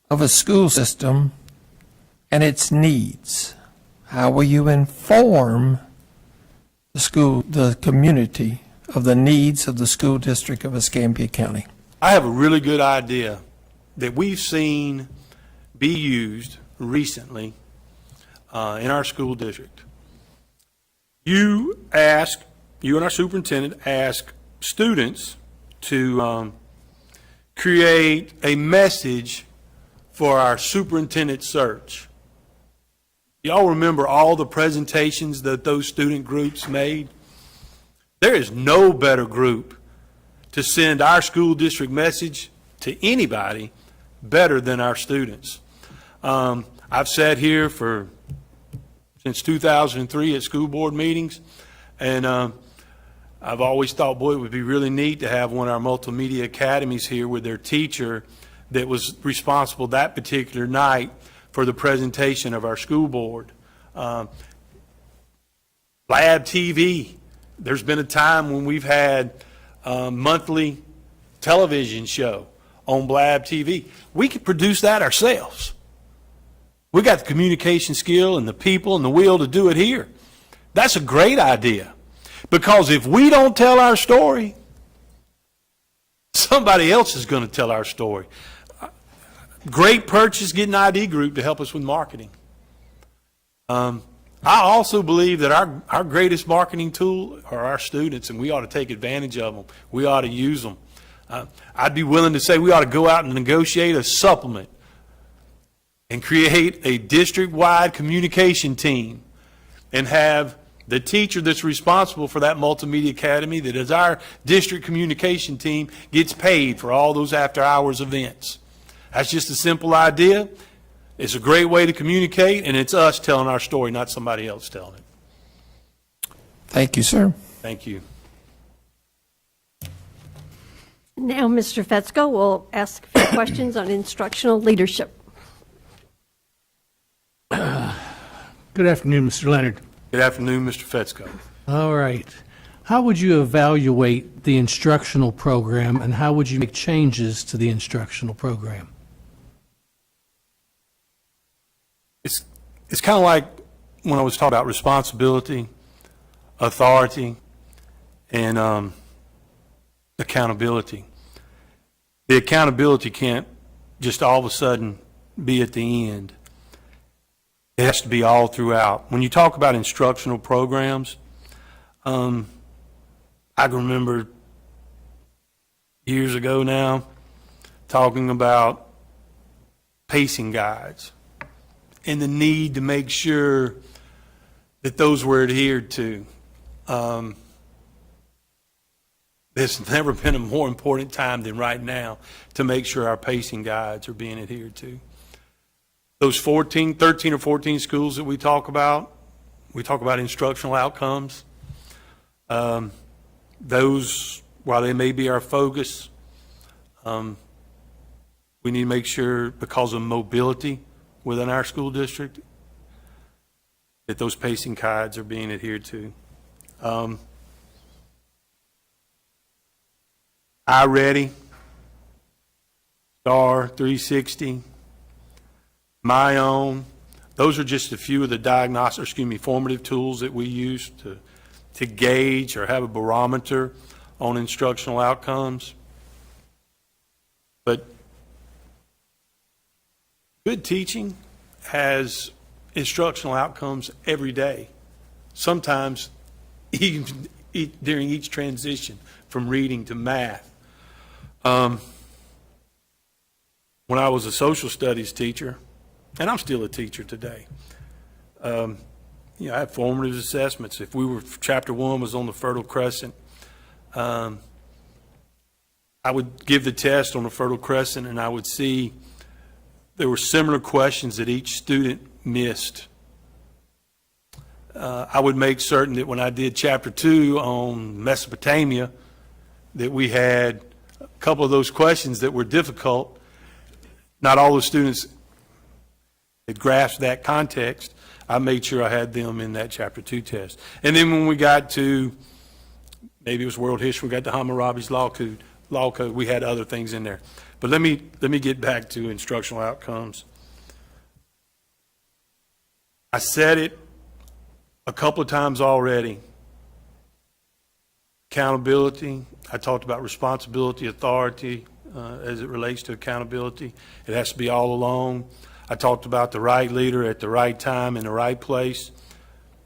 of a school system and its needs? How will you inform the community of the needs of the school district of Escambia County? I have a really good idea that we've seen be used recently in our school district. You and our superintendent ask students to create a message for our superintendent search. Y'all remember all the presentations that those student groups made? There is no better group to send our school district message to anybody better than our students. I've sat here since 2003 at school board meetings, and I've always thought, boy, it would be really neat to have one of our multimedia academies here with their teacher that was responsible that particular night for the presentation of our school board. Blab TV. There's been a time when we've had a monthly television show on Blab TV. We could produce that ourselves. We got the communication skill and the people and the will to do it here. That's a great idea. Because if we don't tell our story, somebody else is going to tell our story. Great purchase, get an ID group to help us with marketing. I also believe that our greatest marketing tool are our students, and we ought to take advantage of them. We ought to use them. I'd be willing to say we ought to go out and negotiate a supplement and create a district-wide communication team and have the teacher that's responsible for that multimedia academy, that is our district communication team, gets paid for all those after-hours events. That's just a simple idea. It's a great way to communicate, and it's us telling our story, not somebody else telling it. Thank you, sir. Thank you. Now, Mr. Fetzko will ask a few questions on instructional leadership. Good afternoon, Mr. Leonard. Good afternoon, Mr. Fetzko. All right. How would you evaluate the instructional program, and how would you make changes to the instructional program? It's kind of like when I was talking about responsibility, authority, and accountability. The accountability can't just all of a sudden be at the end. It has to be all throughout. When you talk about instructional programs, I can remember years ago now talking about pacing guides and the need to make sure that those were adhered to. There's never been a more important time than right now to make sure our pacing guides are being adhered to. Those 13 or 14 schools that we talk about instructional outcomes. Those, while they may be our focus, we need to make sure, because of mobility within our school district, that those pacing guides are being adhered to. iReady, STAR 360, My Own. Those are just a few of the formative tools that we use to gauge or have a barometer on instructional outcomes. But good teaching has instructional outcomes every day, sometimes even during each transition from reading to math. When I was a social studies teacher, and I'm still a teacher today, I had formative assessments. If chapter 1 was on the Fertile Crescent, I would give the test on the Fertile Crescent, and I would see there were similar questions that each student missed. I would make certain that when I did chapter 2 on Mesopotamia, that we had a couple of those questions that were difficult. Not all the students had grasped that context. I made sure I had them in that chapter 2 test. And then when we got to maybe it was world history, we got the Hammurabi's Law Code, we had other things in there. But let me get back to instructional outcomes. I said it a couple of times already. Accountability, I talked about responsibility, authority, as it relates to accountability. It has to be all along. I talked about the right leader at the right time in the right place.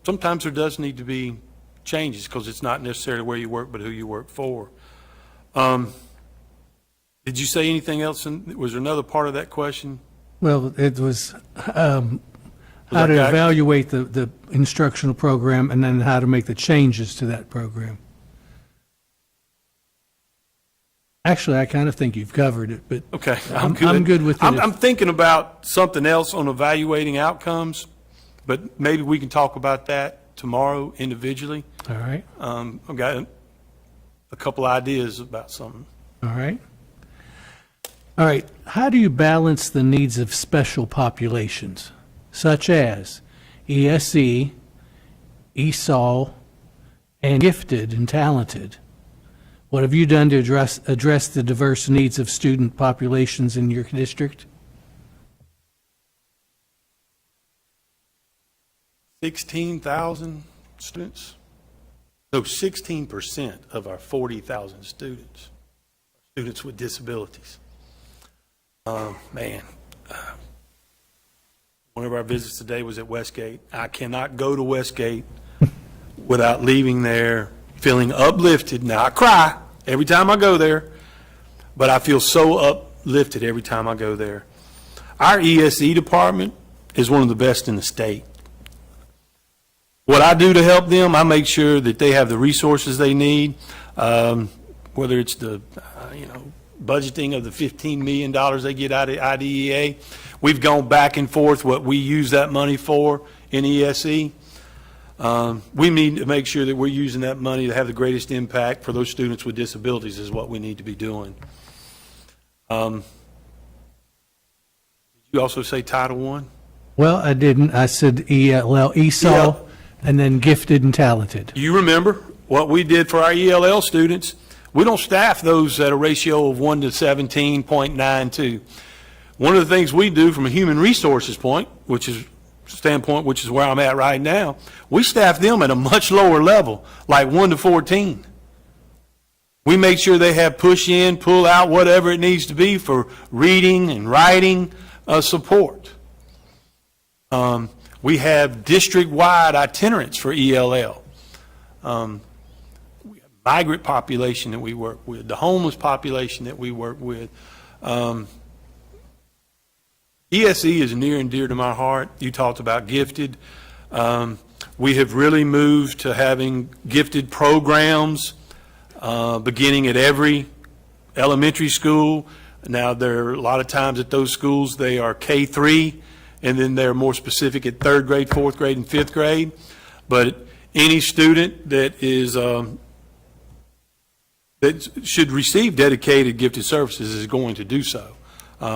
Sometimes there does need to be changes because it's not necessarily where you work, but who you work for. Did you say anything else? Was there another part of that question? Well, it was how to evaluate the instructional program and then how to make the changes to that program. Actually, I kind of think you've covered it, but Okay, I'm good with it. I'm thinking about something else on evaluating outcomes, but maybe we can talk about that tomorrow individually. All right, I've got a couple ideas about something. all right. All right, how do you balance the needs of special populations, such as ESE, ESOL, and gifted and talented? What have you done to address the diverse needs of student populations in your district? 16,000 students? No, 16% of our 40,000 students with disabilities. Man, one of our visits today was at Westgate. I cannot go to Westgate without leaving there feeling uplifted. Now, I cry every time I go there, but I feel so uplifted every time I go there. Our ESE department is one of the best in the state. What I do to help them, I make sure that they have the resources they need, whether it's the, budgeting of the $15 million they get out of IDEA. We've gone back and forth what we use that money for in ESE. We need to make sure that we're using that money to have the greatest impact for those students with disabilities is what we need to be doing. Did you also say Title I? Well, I didn't. I said ESOL, and then gifted and talented. You remember what we did for our ELL students? We don't staff those at a ratio of 1 to 17.92. One of the things we do from a human resources standpoint, which is where I'm at right now, we staff them at a much lower level, like 1 to 14. We make sure they have push in, pull out, whatever it needs to be for reading and writing support. We have district-wide itinerants for ELL. Migrant population that we work with, the homeless population that we work with. ESE is near and dear to my heart. You talked about gifted. We have really moved to having gifted programs beginning at every elementary school. Now, there are a lot of times at those schools they are K-3, and then they're more specific at 3rd grade, 4th grade, and 5th grade. But any student that is that should receive dedicated gifted services is going to do so.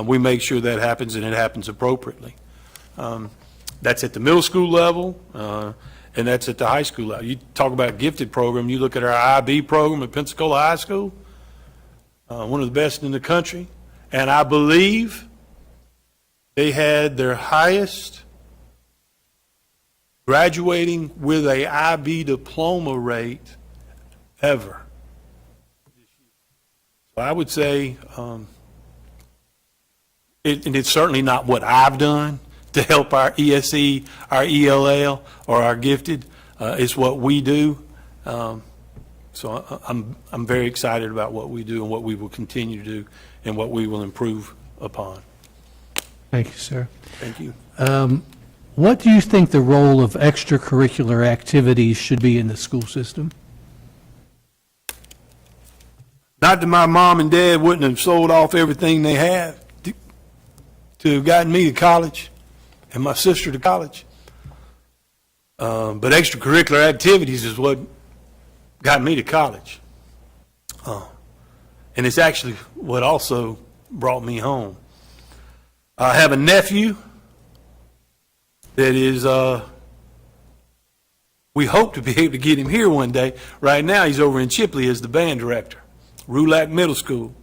We make sure that happens and it happens appropriately. That's at the middle school level, and that's at the high school level. You talk about gifted program, you look at our IB program at Pensacola High School, one of the best in the country, and I believe they had their highest graduating with a IB diploma rate ever. So I would say, and it's certainly not what I've done to help our ESE, our ELL, or our gifted. It's what we do. So I'm very excited about what we do and what we will continue to do and what we will improve upon. Thank you, sir. Thank you. What do you think the role of extracurricular activities should be in the school system? Not that my mom and dad wouldn't have sold off everything they have to have gotten me to college and my sister to college. But extracurricular activities is what got me to college. And it's actually what also brought me home. I have a nephew that is We hope to be able to get him here one day. Right now, he's over in Chipley as the band director, Rulac Middle School.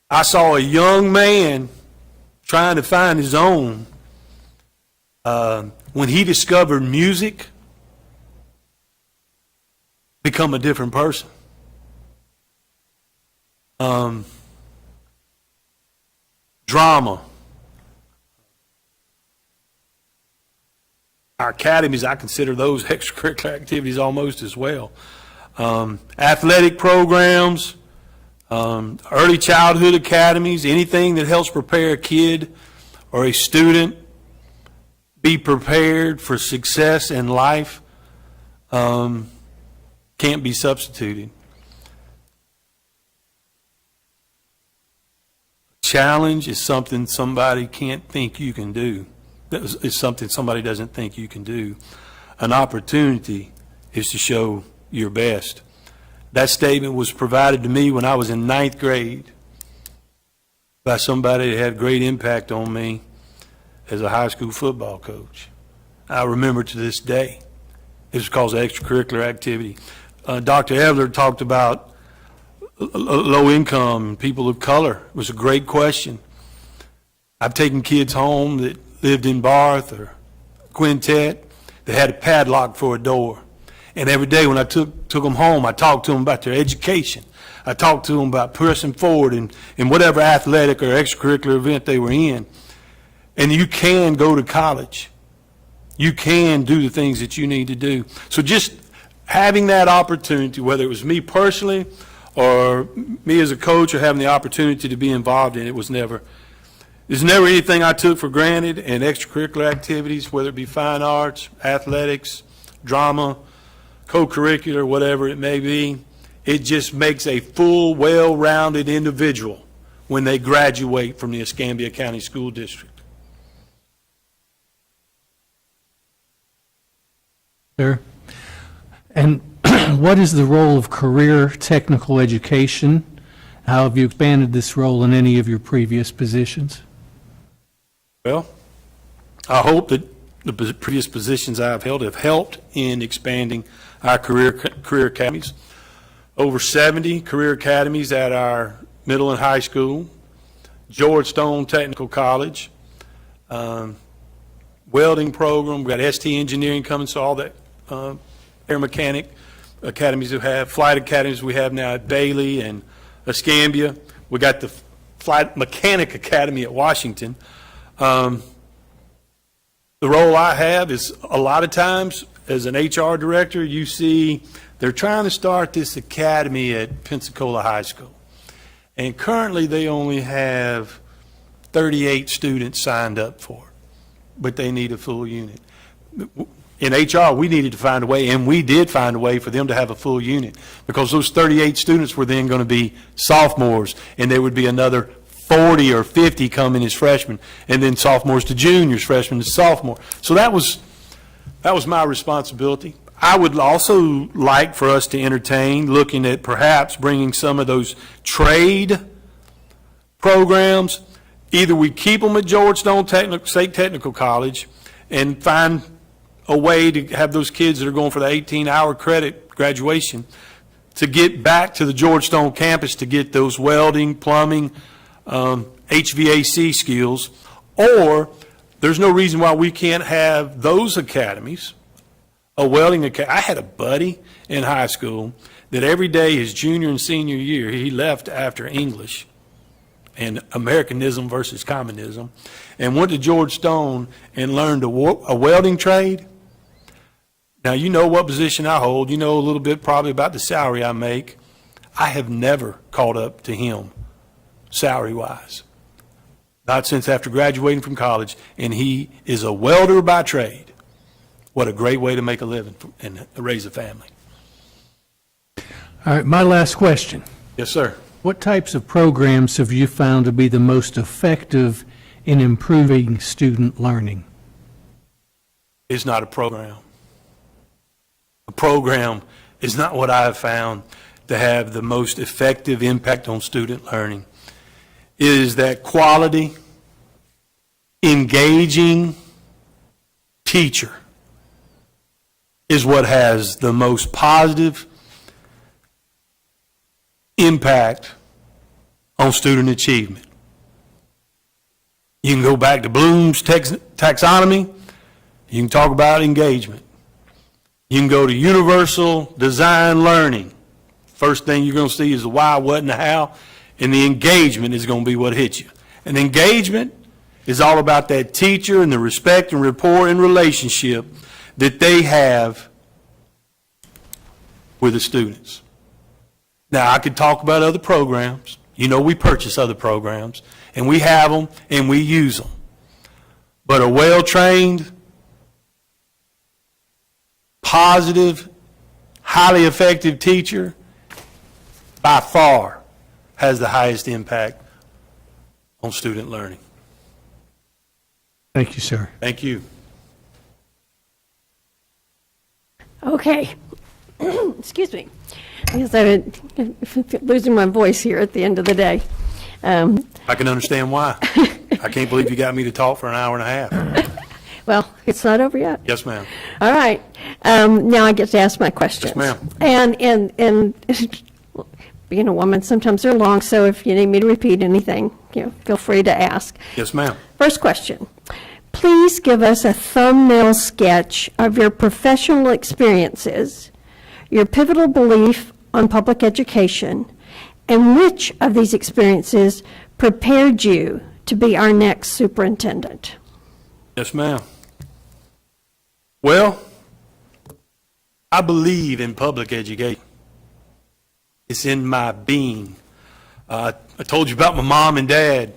I saw a young man trying to find his own. When he discovered music, become a different person. Drama. Our academies, I consider those extracurricular activities almost as well. Athletic programs, early childhood academies, anything that helps prepare a kid or a student be prepared for success in life can't be substituted. Challenge is something somebody can't think you can do. It's something somebody doesn't think you can do. An opportunity is to show your best. That statement was provided to me when I was in 9th grade by somebody that had great impact on me as a high school football coach. I remember to this day. It was because of extracurricular activity. Dr. Evler talked about low income, people of color. It was a great question. I've taken kids home that lived in Barth or Quintet that had a padlock for a door. And every day when I took them home, I talked to them about their education. I talked to them about pressing forward in whatever athletic or extracurricular event they were in. And you can go to college. You can do the things that you need to do. So just having that opportunity, whether it was me personally or me as a coach or having the opportunity to be involved in it, there's never anything I took for granted in extracurricular activities, whether it be fine arts, athletics, drama, co-curricular, whatever it may be. It just makes a full, well-rounded individual when they graduate from the Escambia County School District. Sir. And what is the role of career technical education? How have you expanded this role in any of your previous positions? Well, I hope that the previous positions I've held have helped in expanding our career academies. Over 70 career academies at our middle and high school, George Stone Technical College, welding program. We've got ST engineering coming, so all that air mechanic academies we have, flight academies we have now at Bailey and Escambia. We got the Flight Mechanic Academy at Washington. The role I have is a lot of times as an HR director, you see they're trying to start this academy at Pensacola High School. And currently they only have 38 students signed up for it, but they need a full unit. In HR, we needed to find a way, and we did find a way for them to have a full unit, because those 38 students were then going to be sophomores, and there would be another 40 or 50 coming as freshmen, and then sophomores to juniors, freshmen to sophomore. So that was my responsibility. I would also like for us to entertain looking at perhaps bringing some of those trade programs. Either we keep them at George Stone State Technical College and find a way to have those kids that are going for the 18-hour credit graduation to get back to the George Stone campus to get those welding, plumbing, HVAC skills, or there's no reason why we can't have those academies, a welding academy. I had a buddy in high school that every day his junior and senior year, he left after English and Americanism versus communism and went to George Stone and learned a welding trade. Now, you know what position I hold. You know a little bit probably about the salary I make. I have never caught up to him salary-wise, not since after graduating from college, and he is a welder by trade. What a great way to make a living and raise a family. All right, my last question. Yes, sir. What types of programs have you found to be the most effective in improving student learning? It's not a program. A program is not what I have found to have the most effective impact on student learning. It is that quality, engaging teacher is what has the most positive impact on student achievement. You can go back to Bloom's taxonomy. You can talk about engagement. You can go to universal design learning. First thing you're going to see is the why, what, and the how, and the engagement is going to be what hits you. And engagement is all about that teacher and the respect and rapport and relationship that they have with the students. Now, I could talk about other programs. You know, we purchase other programs, and we have them, and we use them. But a well-trained, positive, highly effective teacher, by far, has the highest impact on student learning. Thank you, sir. Thank you. Okay. Excuse me. Because I'm losing my voice here at the end of the day. I can understand why. I can't believe you got me to talk for an hour and a half. Well, it's not over yet. Yes, ma'am. All right. Now I get to ask my questions. Yes, ma'am. And being a woman, sometimes they're long, so if you need me to repeat anything, feel free to ask. Yes, ma'am. First question. Please give us a thumbnail sketch of your professional experiences, your pivotal belief on public education, and which of these experiences prepared you to be our next superintendent? Yes, ma'am. Well, I believe in public education. It's in my being. I told you about my mom and dad.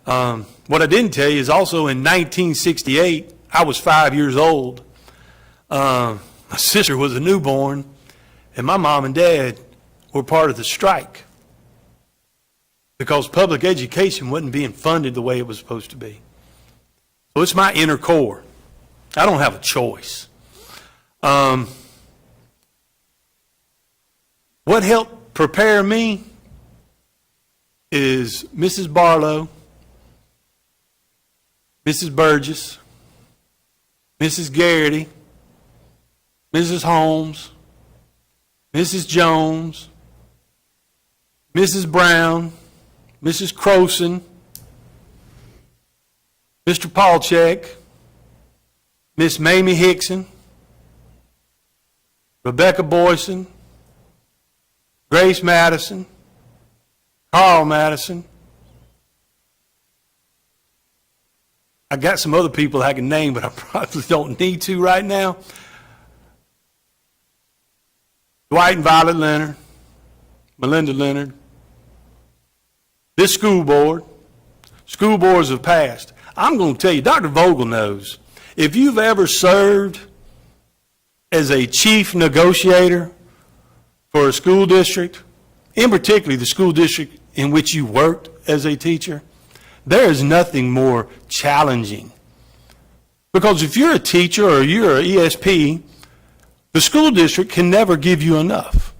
What I didn't tell you is also in 1968, I was 5 years old. My sister was a newborn, and my mom and dad were part of the strike because public education wasn't being funded the way it was supposed to be. So it's my inner core. I don't have a choice. What helped prepare me is Mrs. Barlow, Mrs. Burgess, Mrs. Garrity, Mrs. Holmes, Mrs. Jones, Mrs. Brown, Mrs. Croson, Mr. Paulcheck, Miss Mamie Hickson, Rebecca Boyson, Grace Madison, Carl Madison. I got some other people I can name, but I probably don't need to right now. Dwight and Violet Leonard, Melinda Leonard. This school boards have passed. I'm going to tell you, Dr. Vogel knows, if you've ever served as a chief negotiator for a school district, in particular the school district in which you worked as a teacher, there is nothing more challenging. Because if you're a teacher or you're an ESP, the school district can never give you enough.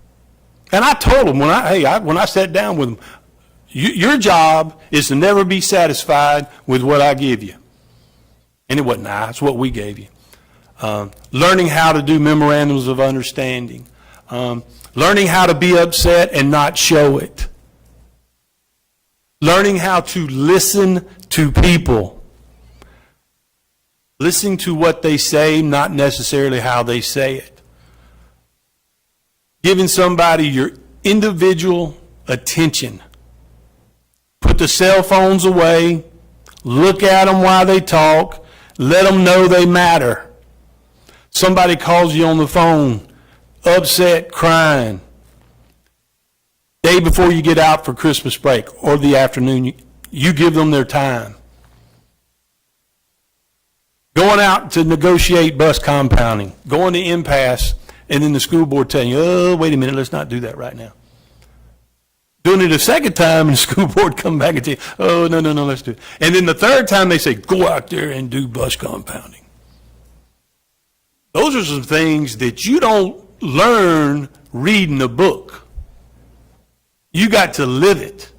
And I told them when I sat down with them, your job is to never be satisfied with what I give you. And it wasn't I, it's what we gave you. Learning how to do memorandums of understanding. Learning how to be upset and not show it. Learning how to listen to people. Listening to what they say, not necessarily how they say it. Giving somebody your individual attention. Put the cell phones away. Look at them while they talk. Let them know they matter. Somebody calls you on the phone, upset, crying. Day before you get out for Christmas break or the afternoon, you give them their time. Going out to negotiate bus compounding, going to impasse, and then the school board telling you, oh, wait a minute, let's not do that right now. Doing it a second time, and the school board come back and tell you, oh, no, let's do it. And then the third time they say, go out there and do bus compounding. Those are some things that you don't learn reading a book. You got to live it.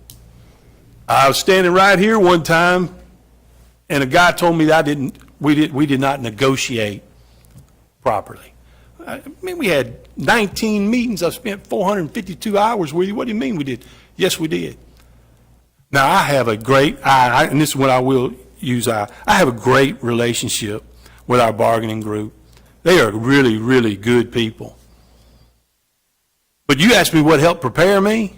I was standing right here one time, and a guy told me that we did not negotiate properly. I mean, we had 19 meetings. I spent 452 hours with you. What do you mean we did? Yes, we did. Now, I have a great, and this is what I will use, I have a great relationship with our bargaining group. They are really, really good people. But you asked me what helped prepare me?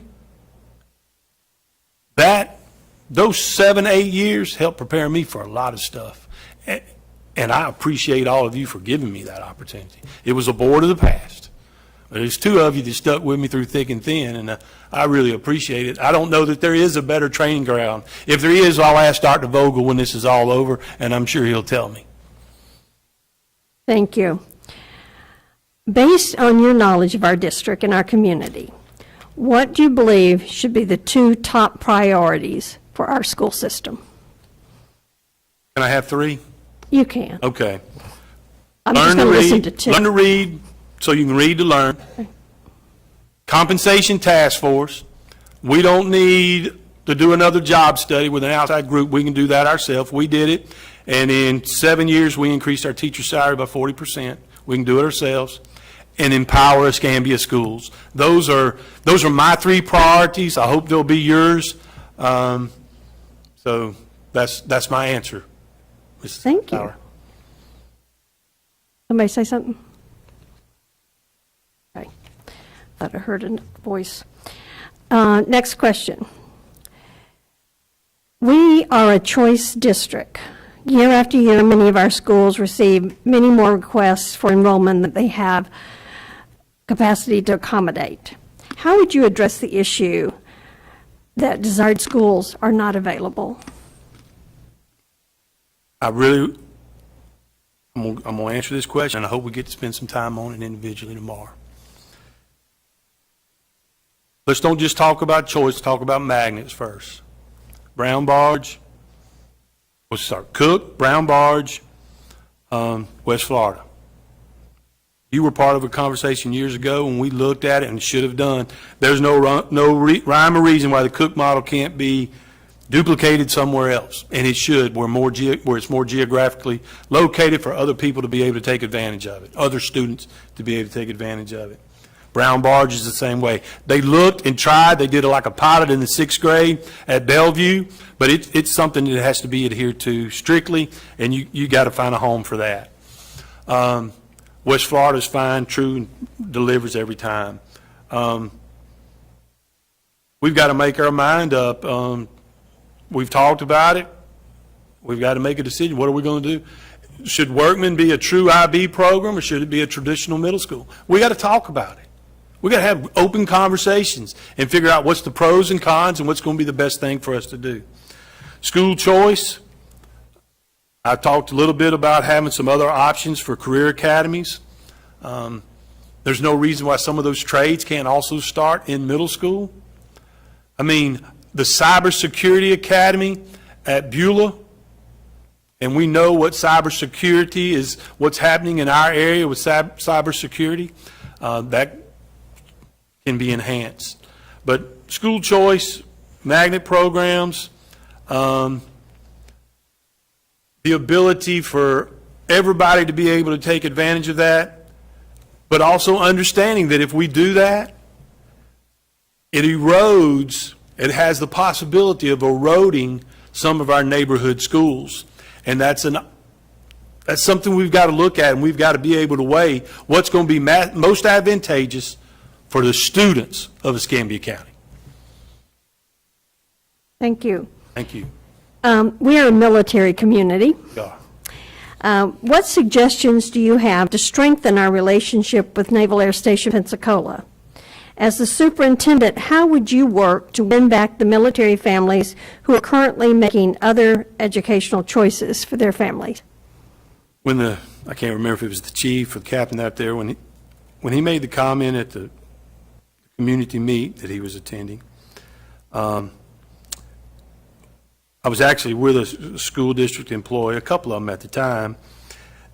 Those 7, 8 years helped prepare me for a lot of stuff. And I appreciate all of you for giving me that opportunity. It was a board of the past. But there's 2 of you that stuck with me through thick and thin, and I really appreciate it. I don't know that there is a better training ground. If there is, I'll ask Dr. Vogel when this is all over, and I'm sure he'll tell me. Thank you. Based on your knowledge of our district and our community, what do you believe should be the 2 top priorities for our school system? Can I have 3? You can. Okay. I'm just going to listen to 2. Learn to read so you can read to learn. Compensation task force. We don't need to do another job study with an outside group. We can do that ourselves. We did it. And in 7 years, we increased our teacher salary by 40%. We can do it ourselves. And empower Escambia schools. Those are my 3 priorities. I hope they'll be yours. So that's my answer. Mrs. Thank you. Fowler. Somebody say something? Okay. Thought I heard a voice. Next question. We are a choice district. Year after year, many of our schools receive many more requests for enrollment than they have capacity to accommodate. How would you address the issue that desired schools are not available? I'm going to answer this question, and I hope we get to spend some time on it individually tomorrow. Let's don't just talk about choice, talk about magnets first. Brown Barge, we'll start. Cook, Brown Barge, West Florida. You were part of a conversation years ago when we looked at it and should have done. There's no rhyme or reason why the Cook model can't be duplicated somewhere else, and it should, where it's more geographically located for other people to be able to take advantage of it, other students to be able to take advantage of it. Brown Barge is the same way. They looked and tried. They did like a pilot in the 6th grade at Bellevue, but it's something that has to be adhered to strictly, and you got to find a home for that. West Florida's fine, true, and delivers every time. We've got to make our mind up. We've talked about it. We've got to make a decision. What are we going to do? Should Workman be a true IB program, or should it be a traditional middle school? We got to talk about it. We got to have open conversations and figure out what's the pros and cons and what's going to be the best thing for us to do. School choice. I talked a little bit about having some other options for career academies. There's no reason why some of those trades can't also start in middle school. I mean, the Cybersecurity Academy at Beulah, and we know what cybersecurity is, what's happening in our area with cybersecurity, that can be enhanced. But school choice, magnet programs, the ability for everybody to be able to take advantage of that, but also understanding that if we do that, it erodes, it has the possibility of eroding some of our neighborhood schools. And that's something we've got to look at, and we've got to be able to weigh what's going to be most advantageous for the students of Escambia County. Thank you. Thank you. We are a military community. Yeah. What suggestions do you have to strengthen our relationship with Naval Air Station Pensacola? As the superintendent, how would you work to win back the military families who are currently making other educational choices for their families? I can't remember if it was the chief or the captain out there, when he made the comment at the community meet that he was attending, I was actually with a school district employee, a couple of them at the time,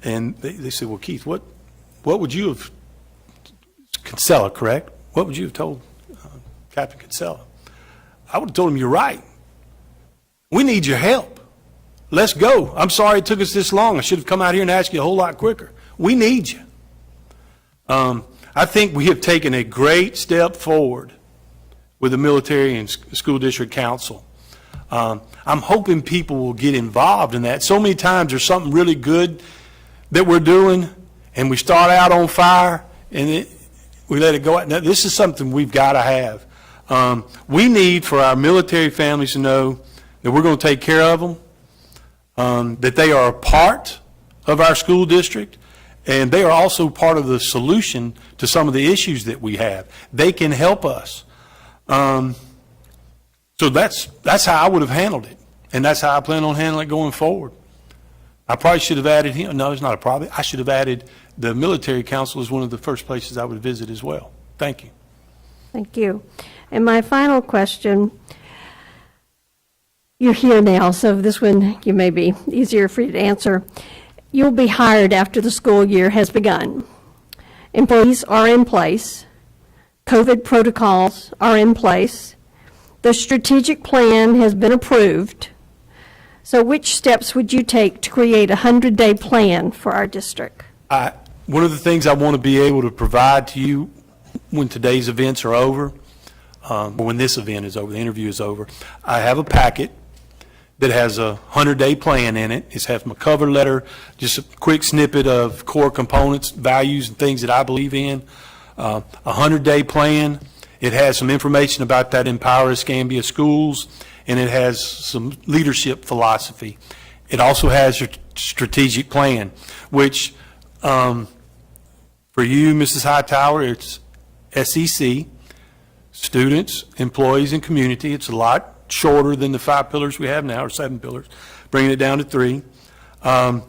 and they said, well, Keith, what would you have, Kinsella, correct? What would you have told Captain Kinsella? I would have told him, you're right. We need your help. Let's go. I'm sorry it took us this long. I should have come out here and asked you a whole lot quicker. We need you. I think we have taken a great step forward with the Military and School District Council. I'm hoping people will get involved in that. So many times there's something really good that we're doing, and we start out on fire, and we let it go out. Now, this is something we've got to have. We need for our military families to know that we're going to take care of them, that they are a part of our school district, and they are also part of the solution to some of the issues that we have. They can help us. So that's how I would have handled it, and that's how I plan on handling it going forward. I probably should have added him. No, it's not a problem. I should have added the military council as one of the first places I would visit as well. Thank you. Thank you. And my final question, you're here now, so this one you may be easier for you to answer. You'll be hired after the school year has begun. Employees are in place. COVID protocols are in place. The strategic plan has been approved. So which steps would you take to create a 100-day plan for our district? One of the things I want to be able to provide to you when today's events are over, or when this event is over, the interview is over, I have a packet that has a 100-day plan in it. It has my cover letter, just a quick snippet of core components, values, and things that I believe in. A 100-day plan. It has some information about that Empower Escambia schools, and it has some leadership philosophy. It also has your strategic plan, which for you, Mrs. Hightower, it's SEC, students, employees, and community. It's a lot shorter than the 5 pillars we have now, or 7 pillars, bringing it down to 3. One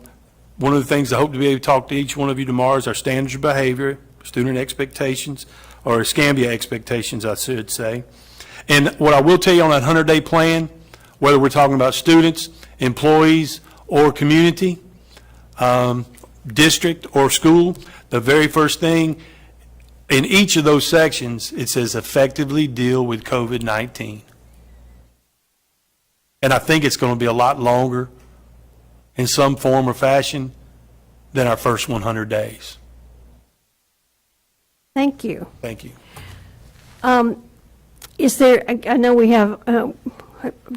of the things I hope to be able to talk to each one of you tomorrow is our standards of behavior, student expectations, or Escambia expectations, I should say. And what I will tell you on that 100-day plan, whether we're talking about students, employees, or community, district, or school, the very first thing in each of those sections, it says effectively deal with COVID-19. And I think it's going to be a lot longer in some form or fashion than our first 100 days. Thank you. Thank you. Is there, I know we have, don't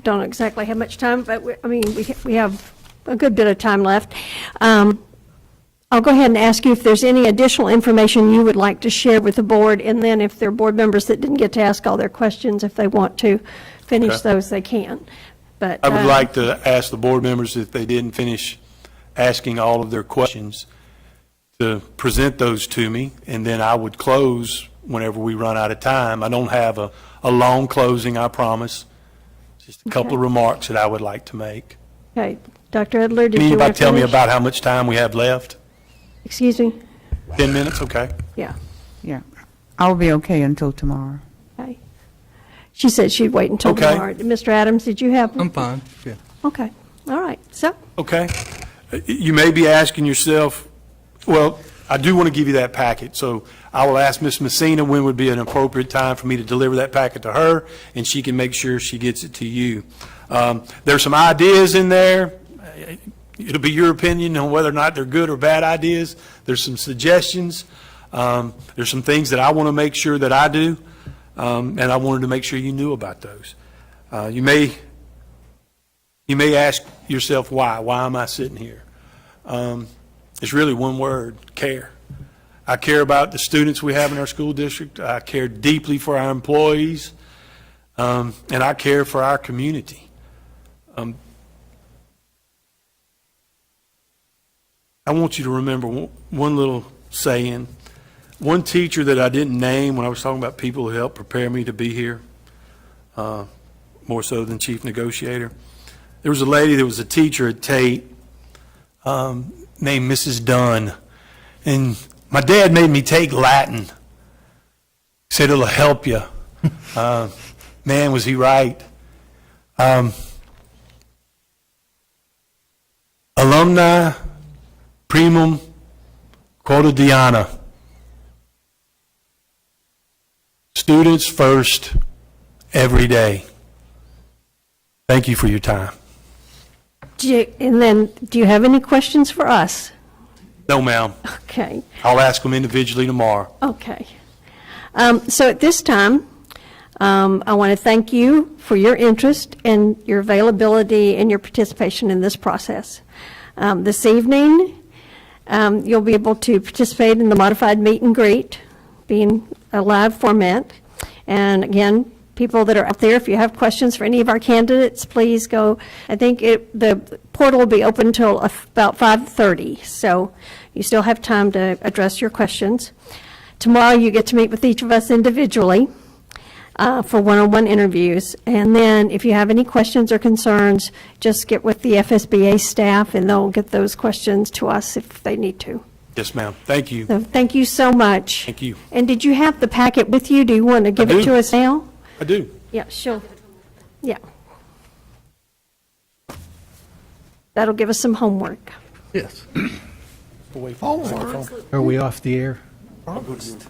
know exactly how much time, but we have a good bit of time left. I'll go ahead and ask you if there's any additional information you would like to share with the board, and then if there are board members that didn't get to ask all their questions, if they want to finish Okay. those, they can. But I would like to ask the board members, if they didn't finish asking all of their questions, to present those to me, and then I would close whenever we run out of time. I don't have a long closing, I promise. Just a couple of remarks that I would like to make. Okay, Dr. Edler, did Can you want anybody to tell me finish? about how much time we have left? Excuse me? 10 minutes, okay. Yeah, Yeah, I'll be okay until tomorrow. okay. She said she'd wait until Okay. tomorrow. Mr. Adams, did you have? I'm fine, yeah. Okay, all right, so, Okay. You may be asking yourself, well, I do want to give you that packet, so I will ask Ms. Messina when would be an appropriate time for me to deliver that packet to her, and she can make sure she gets it to you. There's some ideas in there. It'll be your opinion on whether or not they're good or bad ideas. There's some suggestions. There's some things that I want to make sure that I do, and I wanted to make sure you knew about those. You may ask yourself why. Why am I sitting here? It's really one word: care. I care about the students we have in our school district. I care deeply for our employees, and I care for our community. I want you to remember one little saying. One teacher that I didn't name when I was talking about people who helped prepare me to be here, more so than chief negotiator. There was a lady that was a teacher at Tate named Mrs. Dunn. And my dad made me take Latin. He said it'll help you. Man, was he right. Alumni primum quotidiana. Students first, every day. Thank you for your time. and then, do you have any questions for us? No, ma'am. Okay, I'll ask them individually tomorrow. okay. So at this time, I want to thank you for your interest and your availability and your participation in this process. This evening, you'll be able to participate in the modified meet and greet, being a live format. And again, people that are out there, if you have questions for any of our candidates, please go. I think the portal will be open until about 5:30, so you still have time to address your questions. Tomorrow, you get to meet with each of us individually for one-on-one interviews. And then if you have any questions or concerns, just get with the FSBA staff, and they'll get those questions to us if they need to. Yes, ma'am. Thank you. So thank you so much. Thank you. And did you have the packet with you? Do you want to give it do. to us now? I do. Yeah, sure. Yeah. That'll give us some homework. Yes. Homework. Are we off the air? Promised.